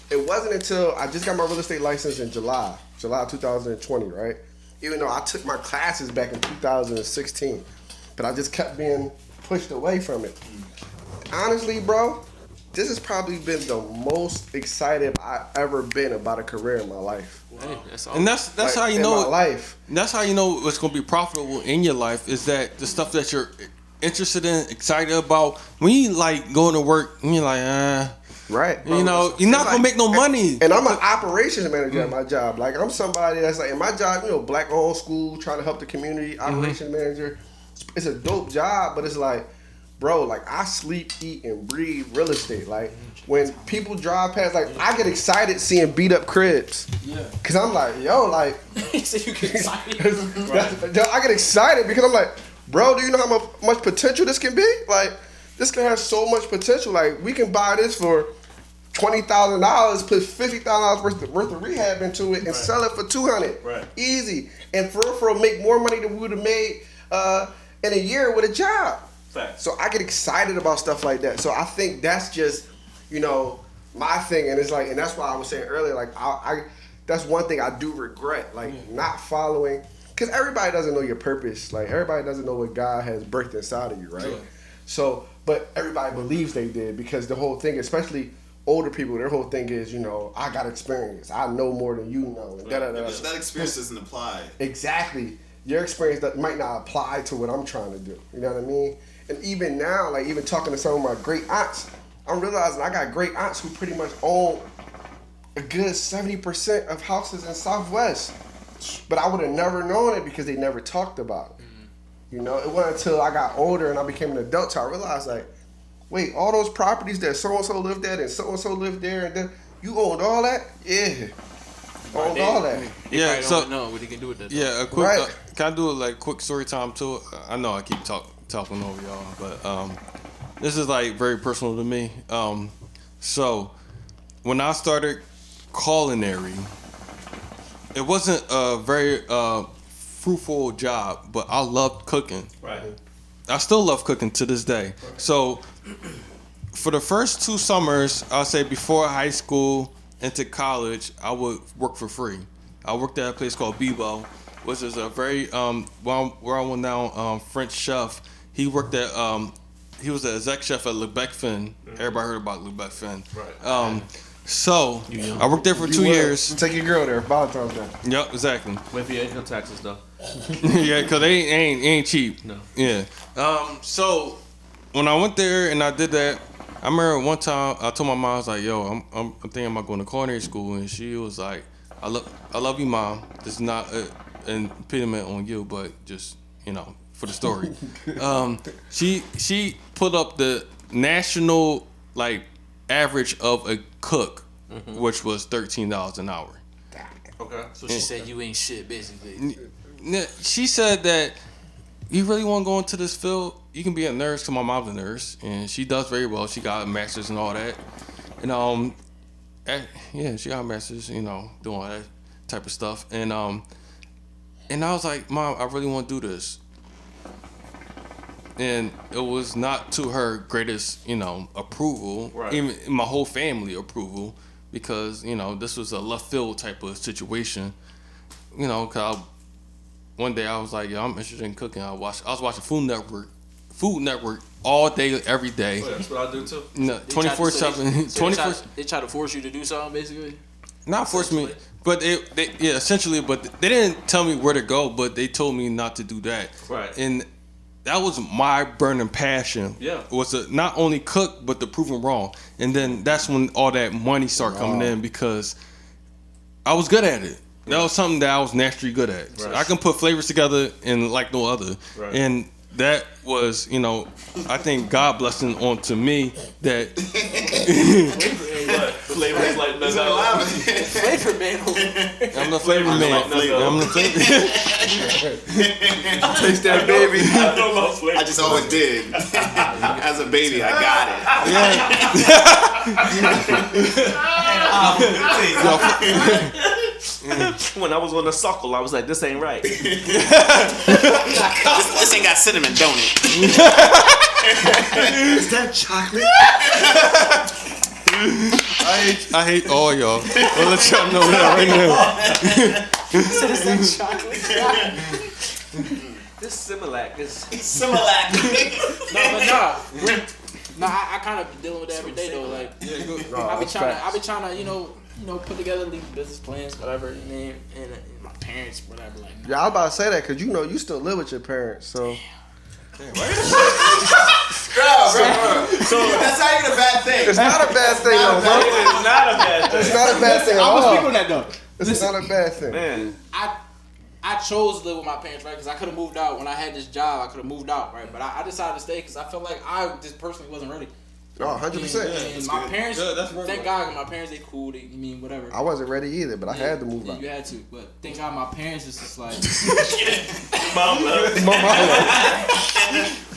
It wasn't until I just got my real estate license in July 2020. Right? Even though I took my classes back in 2016, but I just kept being pushed away from it. Honestly, bro, this has probably been the most excited I've ever been about a career in my life. Hey, that's all. And that's Like, how you in know my life. That's how you know what's going to be profitable in your life is that the stuff that you're interested in, excited about. When you like going to work, and you're like, Right. you know, you're not Like, gonna make no money. And I'm an operations manager at my job. Like I'm somebody that's like in my job, you know, black owned school, trying to help the community, operations manager. It's a dope job, but it's like, bro, like I sleep, eat, and breathe real estate. Like when people drive past, like I get excited seeing beat up cribs. Yeah. Cause I'm like, yo, like So you get excited. I get excited because I'm like, bro, do you know how much potential this can be? Like, this can have so much potential. Like, we can buy this for $20,000, put $50,000 worth of rehab into it, and sell it for $200. Right. Easy. And for make more money than we would have made in a year with a job. Facts. So I get excited about stuff like that. So I think that's just, you know, my thing. And it's like, and that's why I was saying earlier, like, I that's one thing I do regret, like, not following. Because everybody doesn't know your purpose. Like, everybody doesn't know what God has birthed inside of you, right? Sure. So, but everybody believes they did because the whole thing, especially older people, their whole thing is, you know, I got experience. I know more than you know. And da-da-da. That experience doesn't apply. Exactly. Your experience that might not apply to what I'm trying to do. You know what I mean? And even now, like even talking to some of my great aunts, I'm realizing I got great aunts who pretty much own a good 70% of houses in Southwest. But I would have never known it because they never talked about it. You know, it wasn't until I got older and I became an adult till I realized, like, wait, all those properties that so-and-so lived at and so-and-so lived there and then you owned all that? Yeah. Owned all that. Yeah, Probably so don't know what he can do with that. yeah, a quick. Right. Can I do a like quick story time too? I know I keep talking over y'all, but this is like very personal to me. So when I started culinary, it wasn't a very fruitful job, but I loved cooking. Right. I still love cooking to this day. So for the first 2 summers, I'll say before high school into college, I would work for free. I worked at a place called Bebo, which is a very where I went now French chef. He worked at he was the exec chef at Lebec Finn. Everybody heard about Lebec Finn. Right. So I worked there for 2 years. Take your girl there. Valentine's Day. Yep, exactly. Wait for your income taxes though. Yeah, cause they ain't cheap. No. Yeah. So when I went there and I did that, I remember one time I told my mom, I was like, "Yo, I'm thinking about going to culinary school," and she was like, "I love you, Mom. This is not an impediment on you, but just for the story." She put up the national average of a cook, which was $13 an hour. Okay. So she said you ain't shit, basically. She said that you really want to go into this field, you can be a nurse, because my mom's a nurse, and she does very well. She got a master's and all that. And yeah, she got a master's, doing all that type of stuff. And I was like, Mom, I really want to do this. And it was not to her greatest, approval, Right. even my whole family approval, because, this was a left field type of situation. Cause one day I was like, I'm interested in cooking. I was watching Food Network all day, every day. Oh, yeah, that's what I do too. 24/7. 24. They try to force you to do something, basically. Not force me, but essentially. But they didn't tell me where to go, but they told me not to do that. Right. And that was my burning passion. Yeah. Was to not only cook, but to prove them wrong. And then that's when all that money started coming in, because I was good at it. That was something that I was naturally good at. So Right. I can put flavors together and like no other. Right. And that was, I think God blessing onto me that What? Flavors like no. Flavor man. I'm the flavor man. like flavor. I'm the flavor. Taste that baby. I know about flavors. I just always did. As a baby, I got it. When I was on the suckle, I was like, this ain't right. This ain't got cinnamon, don't it? Is that chocolate? I hate all y'all. I'll let y'all know that right now. This Similac is Similac. Nah, I kind of be dealing with that every day though. Like, I be trying to, put together these business plans, whatever. And my parents, whatever. Like, Yeah, I was about to say that because you still live with your parents, so. Bro. So that's not even a bad thing. It's not a bad thing, though, bro. It is not a bad It's thing. not a bad thing at I was speaking all. on that though. It's not a bad thing. Man, I chose to live with my parents, right? Because I could have moved out when I had this job. I could have moved out, right? But I decided to stay because I felt like I just personally wasn't ready. Oh, 100%. And my parents, Good, that's right. thank God, my parents, they cool. They whatever. I wasn't ready either, but I had to move Yeah, out. you had to, but thank God my parents is just like, mom love.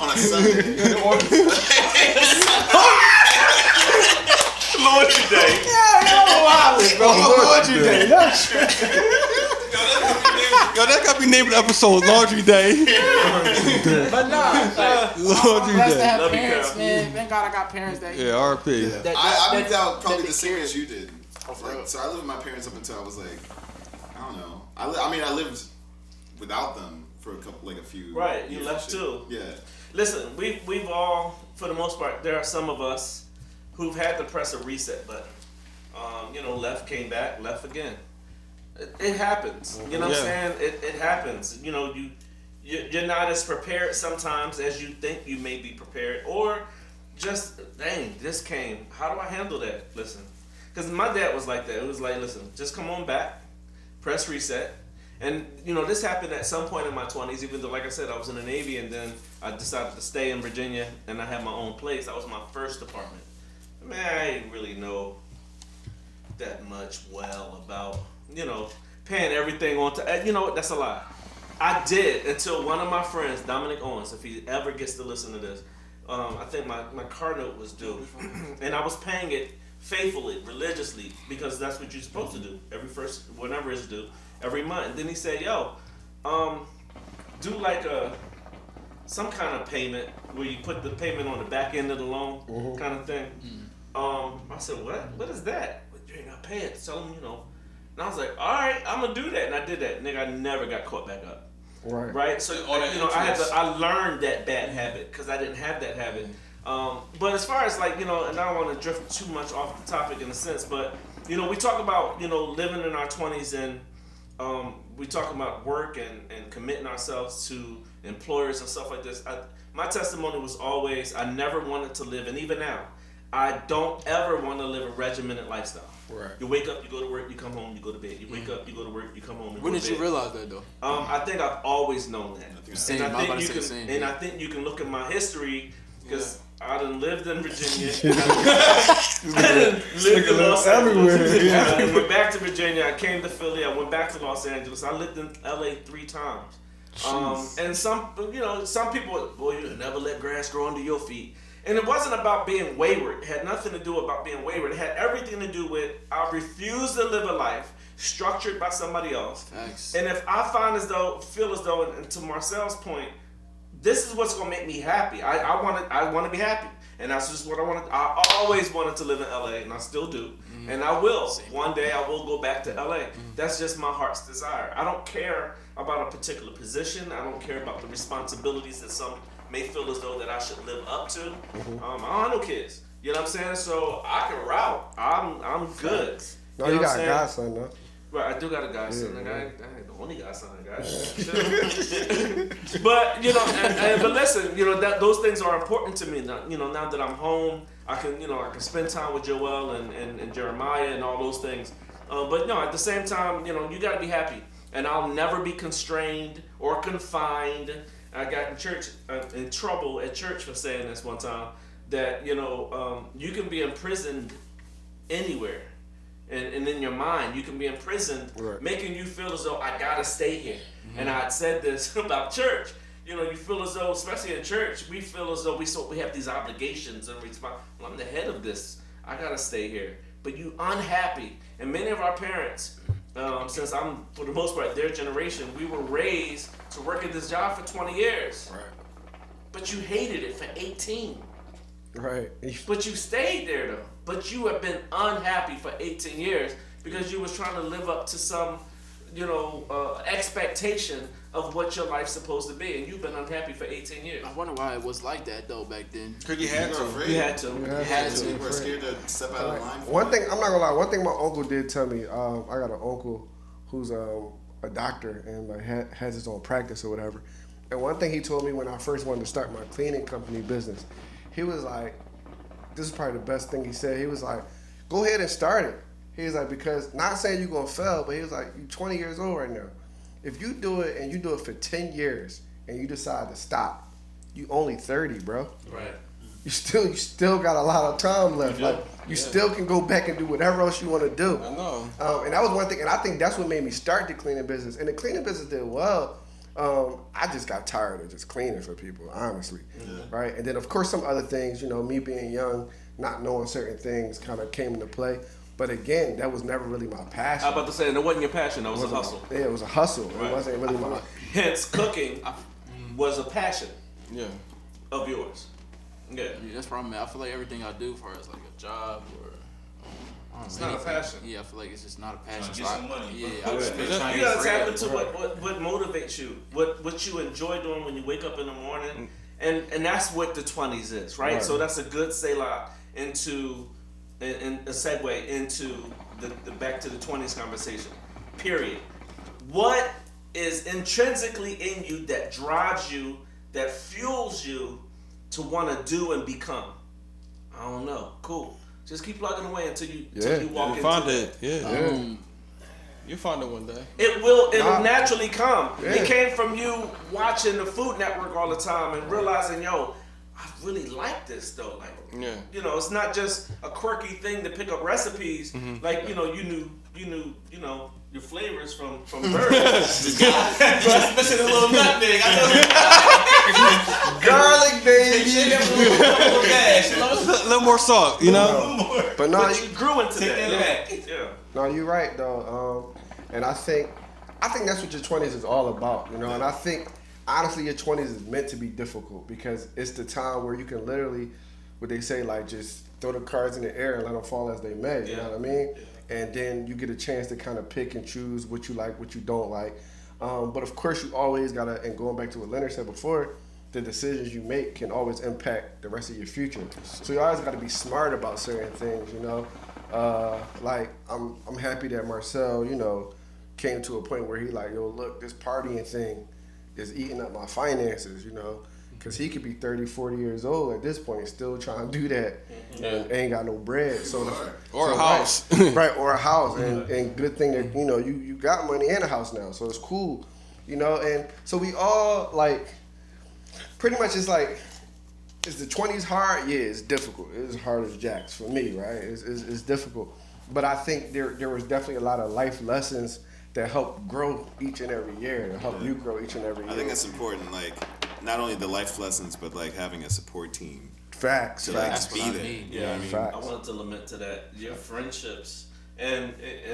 On a Sunday. Laundry day. Laundry Day. Yo, that gotta be named the episode, Laundry Day. but nah, like, Laundry blessed to Day. have Love you, parents, Carol. man. Thank God I got parents that. Yeah, RP. that I moved that- out probably that the same care. as you did. for real. So I lived with my parents up until I was like, I don't know. I lived without them for a few. Right, you years left and shit. too. Yeah. Listen, we've all, for the most part, there are some of us who've had to press a reset button. Left, came back, left again. It happens. You know what I'm saying? It happens. You're not as prepared sometimes as you think you may be prepared, or just dang, this came. How do I handle that? Listen, because my dad was like that. It was like, listen, just come on back, press reset. And this happened at some point in my 20s, even though, like I said, I was in the Navy, and then I decided to stay in Virginia, and I had my own place. That was my first apartment. Man, I didn't really know that much about paying everything on time. You know what? That's a lie. I did until one of my friends, Dominic Owens, if he ever gets to listen to this, I think my car note was due, and I was paying it faithfully, religiously, because that's what you're supposed to do whenever it's due, every month. And then he said, "Yo, do like some kind of payment where you put the payment on the back end of the loan, kind of thing." I said, "What? What is that?" You ain't gotta pay it. Tell him, And I was like, "All right, I'm gonna do that," and I did that. Nigga, I never got caught back up. Right. Right. So All that I interest. I learned that bad habit because I didn't have that habit. But as far as like, and I don't want to drift too much off the topic in a sense, but we talk about living in our 20s, and we talk about work and committing ourselves to employers and stuff like this. My testimony was always I never wanted to live, and even now, I don't ever want to live a regimented lifestyle. Right. You wake up, you go to work, you come home, you go to bed. You wake up, you go to work, you come home, When did you realize that though? I think I've always known that. Same, And I was about to say the same thing. I think you can look at my history because I done lived in Virginia. lived in Los Angeles. I went back to Virginia. I came to Philly. I went back to Los Angeles. I lived in LA 3 times. And some people, boy, you never let grass grow under your feet. And it wasn't about being wayward. It had nothing to do about being wayward. It had everything to do with I refuse to live a life structured by somebody else. Thanks. And if I feel as though, and to Marcel's point, this is what's gonna make me happy. I want to be happy, and that's just what I wanted. I always wanted to live in LA, and I still do, and I will. One day I will go back to LA. That's just my heart's desire. I don't care about a particular position. I don't care about the responsibilities that some may feel as though that I should live up to. I don't have no kids. You know what I'm saying? So I can route. I'm good. No, know you what got I'm a saying? godson though. Right, I do got a godson. I ain't the only godson I got. But but listen, that those things are important to me. Now, now that I'm home, I can spend time with Joel and Jeremiah and all those things. But no, at the same time, you got to be happy, and I'll never be constrained or confined. I got in trouble at church for saying this one time that you can be imprisoned anywhere. And in your mind, you can be imprisoned, right, making you feel as though I gotta stay here. And I said this about church. You feel as though, especially in church, we feel as though we have these obligations and responsibilities. Well, I'm the head of this. I gotta stay here. But you unhappy. And many of our parents, since I'm for the most part their generation, we were raised to work at this job for 20 years. Right. But you hated it for 18. Right. But you stayed there though. But you have been unhappy for 18 years because you was trying to live up to some, expectation of what your life's supposed to be, and you've been unhappy for 18 years. I wonder why it was like that though back then. Cause you had to. You had to. You had to. You were scared to step out of line. One thing, I'm not gonna lie, one thing my uncle did tell me, I got an uncle who's a doctor and like has his own practice or whatever. And one thing he told me when I first wanted to start my cleaning company business, he was like, this is probably the best thing he said. He was like, go ahead and start it. He was like, because not saying you're gonna fail, but he was like, you're 20 years old right now. If you do it and you do it for 10 years and you decide to stop, you only 30, bro. Right. You still got a lot of time left. You still can go back and do whatever else you want to do. I know. And that was one thing, and I think that's what made me start the cleaning business. And the cleaning business did well. I just got tired of just cleaning for people, honestly. Right? And then, of course, some other things, me being young, not knowing certain things kind of came into play. But again, that was never really my passion. I was about to say, and it wasn't your passion, that was a hustle. Yeah, it was a hustle. Right. It wasn't really my... Hence, cooking was a passion Yeah. of yours. Yeah. Yeah, that's probably. I feel like everything I do, for as like a job or. It's not a passion. Yeah, I feel like it's just not a passion. Get some money, Yeah, bro. I just been trying You to gotta get tap bread. into what motivates you, what you enjoy doing when you wake up in the morning, and that's what the 20s is, right? So that's a good selah into and a segue into the back to the 20s conversation. Period. What is intrinsically in you that drives you, that fuels you to want to do and become? I don't know. Cool. Just keep plugging away until you walk into Find it. it. Yeah. You'll find it one day. It'll naturally come. Yeah. It came from you watching the Food Network all the time and realizing, yo, I really like this though. Like, it's not just a quirky thing to pick up recipes. Mm-hmm. Like, you knew, your flavors from birds. Missing a little nutmeg. Garlic, baby. A little more salt, But no, But you grew into that. Yeah. No, you're right though, and I think that's what your 20s is all about, And I think honestly, your 20s is meant to be difficult because it's the time where you can literally, what they say, like just throw the cards in the air and let them fall as they may. You know what I mean? Yeah. And then you get a chance to kind of pick and choose what you like, what you don't like. But of course, you always gotta. And going back to what Leonard said before, the decisions you make can always impact the rest of your future. So you always got to be smart about certain things, you know. Like I'm happy that Marcel, you know, came to a point where he like, yo, look, this partying thing is eating up my finances, you know. Because he could be 30, 40 years old at this point, still trying to do that, and ain't got no bread. Or a house. Right, or a house. And good thing that, you know, you got money and a house now, so it's cool, you know. And so we all, like, pretty much it's like, is the 20s hard? Yeah, it's difficult. It's hard as jacks for me, right? It's difficult. But I think there was definitely a lot of life lessons that help grow each and every year, to help you grow each and every year. I think that's important, like, not only the life lessons, but like having a support team Facts. to Facts. like be there. Yeah, I mean, Facts. I wanted to lament to that. Your friendships, and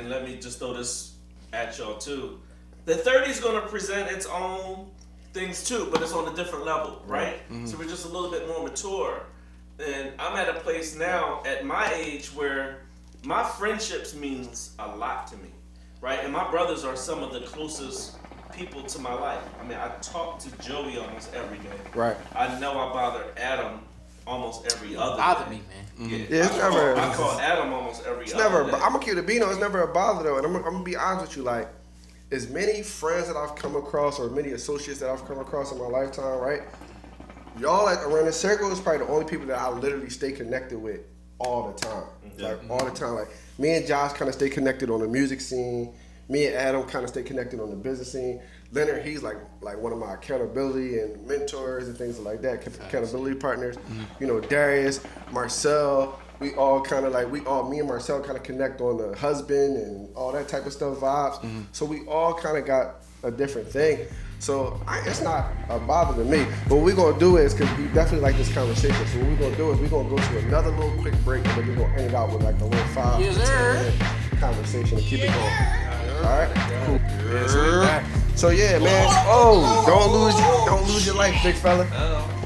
let me just throw this at y'all too. The 30 is going to present its own things too, but it's on a different level, right? So we're just a little bit more mature. And I'm at a place now at my age where my friendships means a lot to me, right? And my brothers are some of the closest people to my life. I mean, I talk to Joey almost every day. Right. I know I bother Adam almost every other Bother day. me, man. Yeah, it's never. I call Adam almost every It's other never. day. I'm gonna keep it being. It's never a bother though, and I'm gonna be honest with you. Like, as many friends that I've come across, or many associates that I've come across in my lifetime, right? Y'all like around the circle is probably the only people that I literally stay connected with all the time. Like all the time. Like me and Josh kind of stay connected on the music scene. Me and Adam kind of stay connected on the business scene. Leonard, he's like one of my accountability and mentors and things like that, accountability partners. You know, Darius, Marcel, we all kind of like, me and Marcel kind of connect on the husband and all that type of stuff vibes. So we all kind of got a different thing. So it's not a bother to me. But what we're going to do is, because we definitely like this conversation, so what we're going to do is we're going to go to another little quick break, and then we're going to end it out with like a little 5 Yes, to 10 sir. minute conversation to keep it going. All right? Cool. Yeah, so we back. So yeah, man. Oh, don't lose your life, big fella.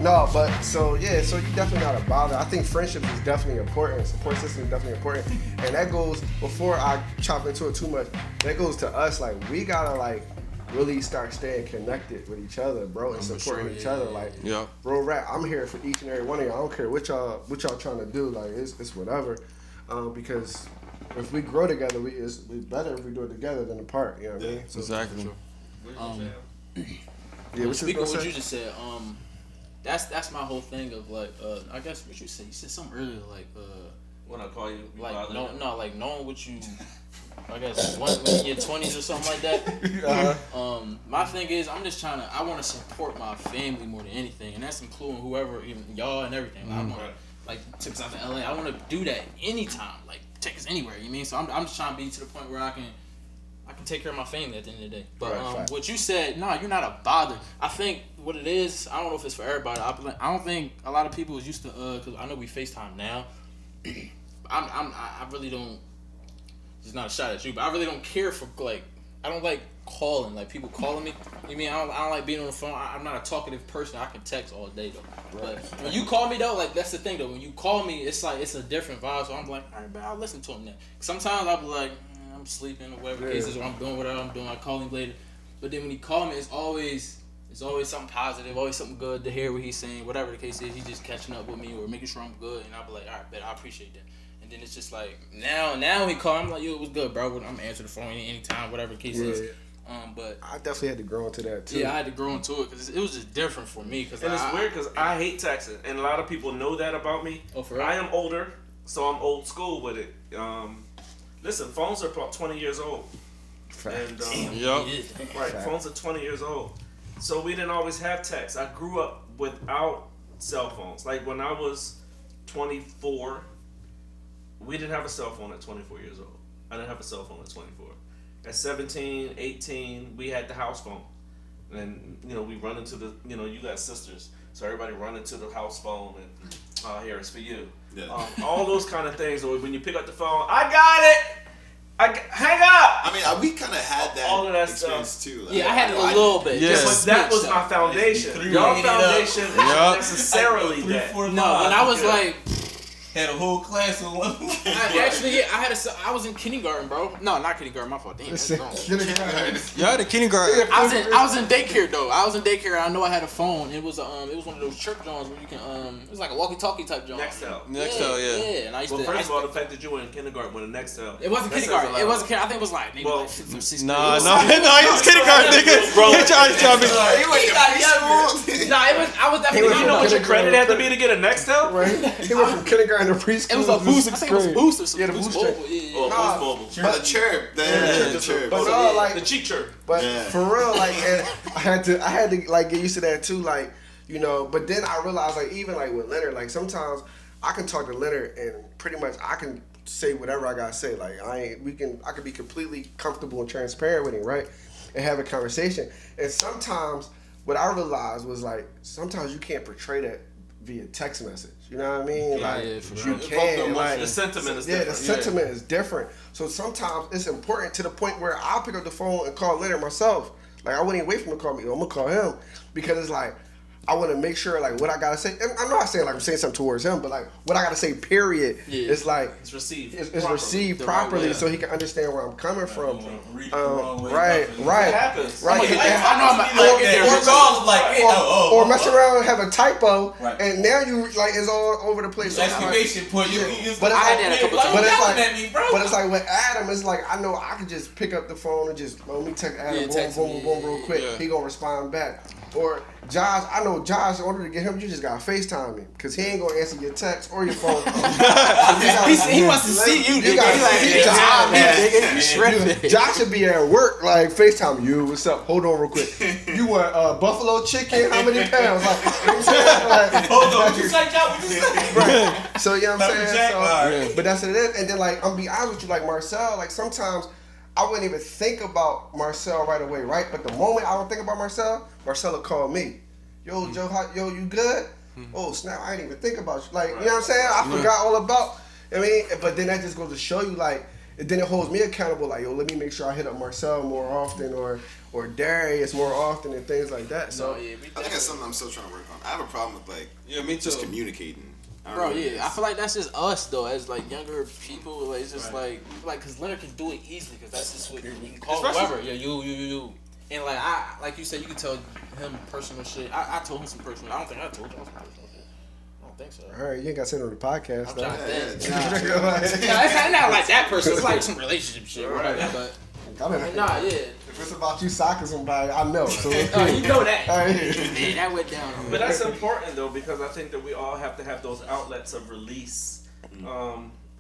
No, but so yeah, so you definitely not a bother. I think friendship is definitely important. Support system is definitely important, and that goes before I chop into it too much. That goes to us. Like we gotta like really start staying connected with each other, bro, and supporting each other. Like, Yeah. bro, rap. I'm here for each and every one of y'all. I don't care what y'all trying to do. Like it's whatever, because if we grow together, we better if we do it together than apart. You know what I mean? So, Exactly. yeah, what Speaking of what say? you just said, that's my whole thing of like, I guess what you said something earlier, like, When I call you, like bother you. like knowing what you, I guess when in your 20s or something like that. My thing is, I want to support my family more than anything, and that's including whoever, even y'all and everything. I want to, like, take us out to LA. I want to do that anytime, like take us anywhere. You mean? So I'm just trying to be to the point where I can take care of my family at the end of the day. But Right. what you said, no, you're not a bother. I think what it is, I don't know if it's for everybody. I don't think a lot of people is used to, because I know we FaceTime now. I really don't. It's not a shot at you, but I really don't care for like. I don't like calling, like people calling me. You mean I don't like being on the phone. I'm not a talkative person. I can text all day though. But when you call me though, like that's the thing though. When you call me, it's like it's a different vibe. So I'm like, all right, man, I'll listen to him then. Sometimes I'll be like, I'm sleeping or whatever the case is, or I'm doing whatever I'm doing. I call him later. But then when he call me, it's always something positive, always something good to hear what he's saying. Whatever the case is, he's just catching up with me or making sure I'm good. And I'll be like, all right, bet I appreciate that. And then it's just like now he call. I'm like, yo, it was good, bro. I'm answering the phone anytime, whatever the case is. But I definitely had to grow into that too. yeah, I had to grow into it because it was just different for me. Cause And it's weird because I hate texting, and a lot of people know that about me. Oh, for real? I am older, so I'm old school with it. Listen, phones are about 20 years old. And Yep. right, phones are 20 years old. So we didn't always have text. I grew up without cell phones. Like when I was 24, we didn't have a cell phone at 24 years old. I didn't have a cell phone at 24. At 17, 18, we had the house phone. And, we run into the, you got sisters. So everybody run into the house phone and, here, it's for you. Yeah. All those kind of things. Or when you pick up the phone, I got it! Hang up! I mean, we kind of had that, All of that experience stuff. too. Like, Yeah, I had it a little bit. Yeah. Just But that was stuff. my foundation. Three Your weighted up. foundation Yeah. isn't necessarily that. No, when I was like Had a whole class on one. I was in kindergarten, bro. No, not kindergarten. My fault. Damn, that's wrong. Y'all had a kindergarten. I was in daycare though. I was in daycare. I know I had a phone. It was one of those chirp joints where you can it was like a walkie-talkie type joint. Nextel. Nextel, yeah. And I used Well, to. first of all, the fact that you were in kindergarten with a Nextel. It wasn't that says kindergarten. a lot. It wasn't. I think it was like maybe Well, like fifth or sixth. Nah, he was kindergarten, nigga. Bro. He trying to be. Nah, it was. I was definitely. went You know what your Kindergarten. credit had to be to get a Nextel? Right? He went from kindergarten to preschool. It was a to boost. I sixth think it was grade. boost or Yeah, the something. boost check. Oh, Nah. Boost Mobile. The chirp. The chirp. But no, like The cheap chirp. But Yeah. for real, like, and I had to like get used to that too, like, you know. But then I realized, like, even like with Leonard, like sometimes I can talk to Leonard and pretty much I can say whatever I gotta say. Like I can be completely comfortable and transparent with him, right, and have a conversation. And sometimes what I realized was like sometimes you can't portray that via text message. You know what I mean? Yeah, for sure. You can. Like, The sentiment is yeah, different. the sentiment is different. So sometimes it's important to the point where I'll pick up the phone and call Leonard myself. Like I wouldn't even wait for him to call me. I'm gonna call him because it's like I want to make sure like what I gotta say. And I'm not saying like I'm saying something towards him, but like what I gotta say. Period. Yeah. It's like It's received. it's properly. received The right properly, way. so he can understand where I'm coming from. Read it the wrong way. Right, Nothing. right, It happens. right. I know I'm Like gonna get that. there. Regardless, like, hey, Or mess around and have a typo, Right. and now you like it's all over the place. So it's like- Exclamation point. You Yeah. just But it's I had like- that a couple like, times. But it's yelling like, at me, bro. but it's like with Adam, it's like I know I can just pick up the phone and just let me text Adam, Yeah, boom, text boom, him, boom, boom, real quick. yeah. He gonna respond back. Or Josh, I know Josh. In order to get him, you just gotta FaceTime him because he ain't gonna answer your text or your phone call. He wants to see you, nigga. gotta He like, see hey, Josh, Josh, man. nigga. You shredded. Josh should be at work, like FaceTime you. What's up? Hold on, real quick. You want buffalo chicken? How many pounds? Like, you know what I'm saying? Like, Hold on, what you say, Joe? What you say? right. So you know what I'm Pepper saying? Jack? So, Alright. but that's what it is. And then like I'm be honest with you, like Marcel, like sometimes I wouldn't even think about Marcel right away, right? But the moment I don't think about Marcel will call me. Yo, Joe, you good? Oh snap! I didn't even think about you. Like you know what I'm saying? I forgot all about. I mean, but then that just goes to show you, like, then it holds me accountable. Like, yo, let me make sure I hit up Marcel more often, or Darius more often, and things like that. So So yeah, I think that's something I'm still trying to work on. I have a problem with like Yeah, me too. just communicating. I don't bro, know what it yeah, I is. feel like that's just us though, as like younger people. Like it's just like because Leonard can do it easily because that's just what you can call Especially- whoever. Yeah, you. And like you said, you can tell him personal shit. I told him some personal. I don't think I told you some personal shit. I don't think so. all right, you ain't got to say it on the podcast. I'm though. trying to think. Yeah, Nah, it's not like that person. It's like some relationship shit, whatever. But nah, yeah. If it's about you socking somebody, I know. So You know that. All right. Man, that went down. But that's important though, because I think that we all have to have those outlets of release,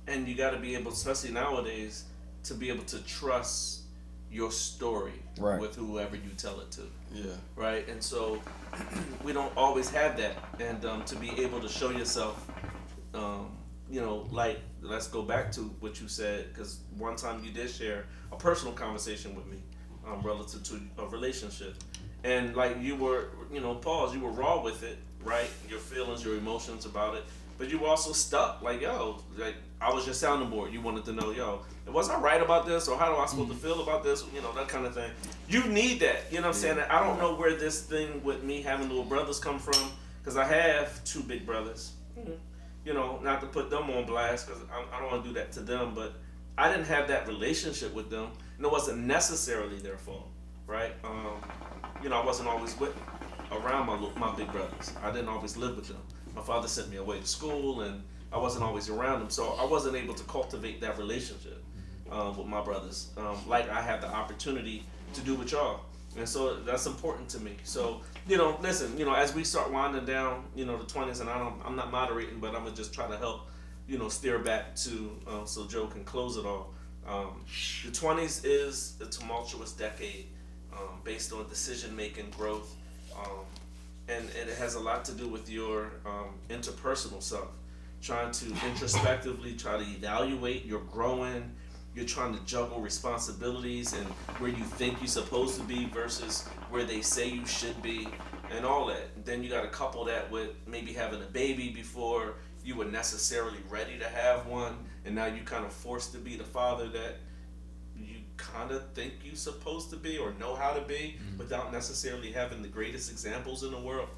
and you got to be able, especially nowadays, to be able to trust your story Right. with whoever you tell it to, Yeah. right? And so we don't always have that, and to be able to show yourself, you know, like let's go back to what you said, because one time you did share a personal conversation with me relative to a relationship. And like you were, you know, pause, you were raw with it, right? Your feelings, your emotions about it. But you were also stuck, like, yo, like I was your sounding board. You wanted to know, yo, was I right about this, or how do I supposed to feel about this? You know, that kind of thing. You need that, you know what I'm saying? I don't know where this thing with me having little brothers come from, because I have 2 big brothers. You know, not to put them on blast, because I don't want to do that to them, but I didn't have that relationship with them, and it wasn't necessarily their fault, right? You know, I wasn't always around my big brothers. I didn't always live with them. My father sent me away to school, and I wasn't always around them, so I wasn't able to cultivate that relationship with my brothers, like I had the opportunity to do with y'all. And so that's important to me. So, you know, listen, you know, as we start winding down, you know, the 20s, and I'm not moderating, but I'm gonna just try to help, you know, steer back to so Joe can close it all. The 20s is a tumultuous decade based on decision making, growth, and it has a lot to do with your interpersonal self. Trying to introspectively try to evaluate, you're growing, you're trying to juggle responsibilities and where you think you're supposed to be versus where they say you should be, and all that. And then you got to couple that with maybe having a baby before you were necessarily ready to have one, and now you kind of forced to be the father that you kind of think you're supposed to be or know how to be, without necessarily having the greatest examples in the world.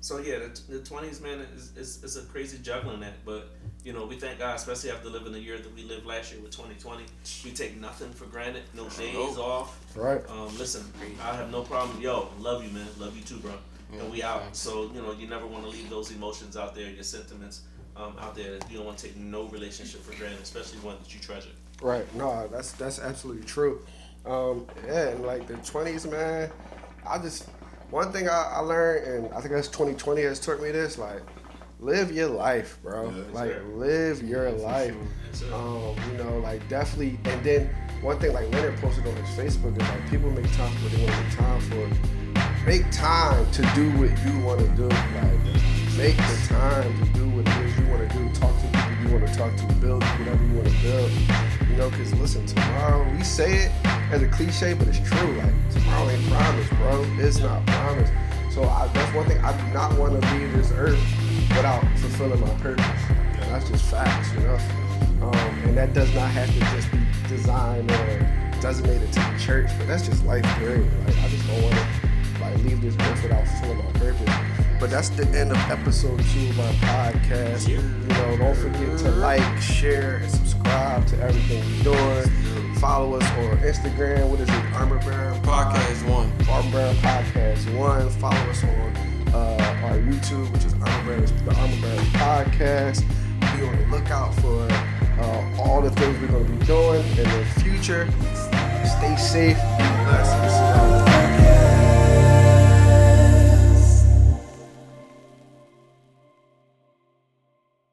So yeah, the 20s, man, is a crazy juggling act, but You know, we thank God, especially after living the year that we lived last year with 2020. We take nothing for granted. No days off. Right. Listen, I have no problem. Yo, love you, man. Love you too, bro. And we out. So, you know, you never want to leave those emotions out there, your sentiments out there. You don't want to take no relationship for granted, especially one that you treasure. Right. No, that's absolutely true. Yeah, and like the 20s, man, one thing I learned, and I think that's 2020 has taught me this, like, live your life, bro. Live your life. You know, like, definitely. And then one thing, like, Leonard posted on his Facebook is, like, people make time for what they want to make time for. Make time to do what you want to do. Like, make the time to do what it is you want to do. Talk to people you want to talk to. Build whatever you want to build. You know, because listen, tomorrow, we say it as a cliche, but it's true. Like, tomorrow ain't promised, bro. It's not promised. So that's one thing. I do not want to leave this earth without fulfilling my purpose. And that's just facts, you know. And that does not have to just be designed or designated to the church, but that's just life, period. Like, I just don't want to like leave this earth without fulfilling my purpose. But that's the end of episode 2 of our podcast. You know, don't forget to like, share, and subscribe to everything we're doing. Follow us on Instagram. What is it? Armor Bearer Podcast 1. Armor Bearer Podcast 1. Follow us on our YouTube, which is the Armor Bearers Podcast. Be on the lookout for all the things we're going to be doing in the future. Stay safe. Be blessed.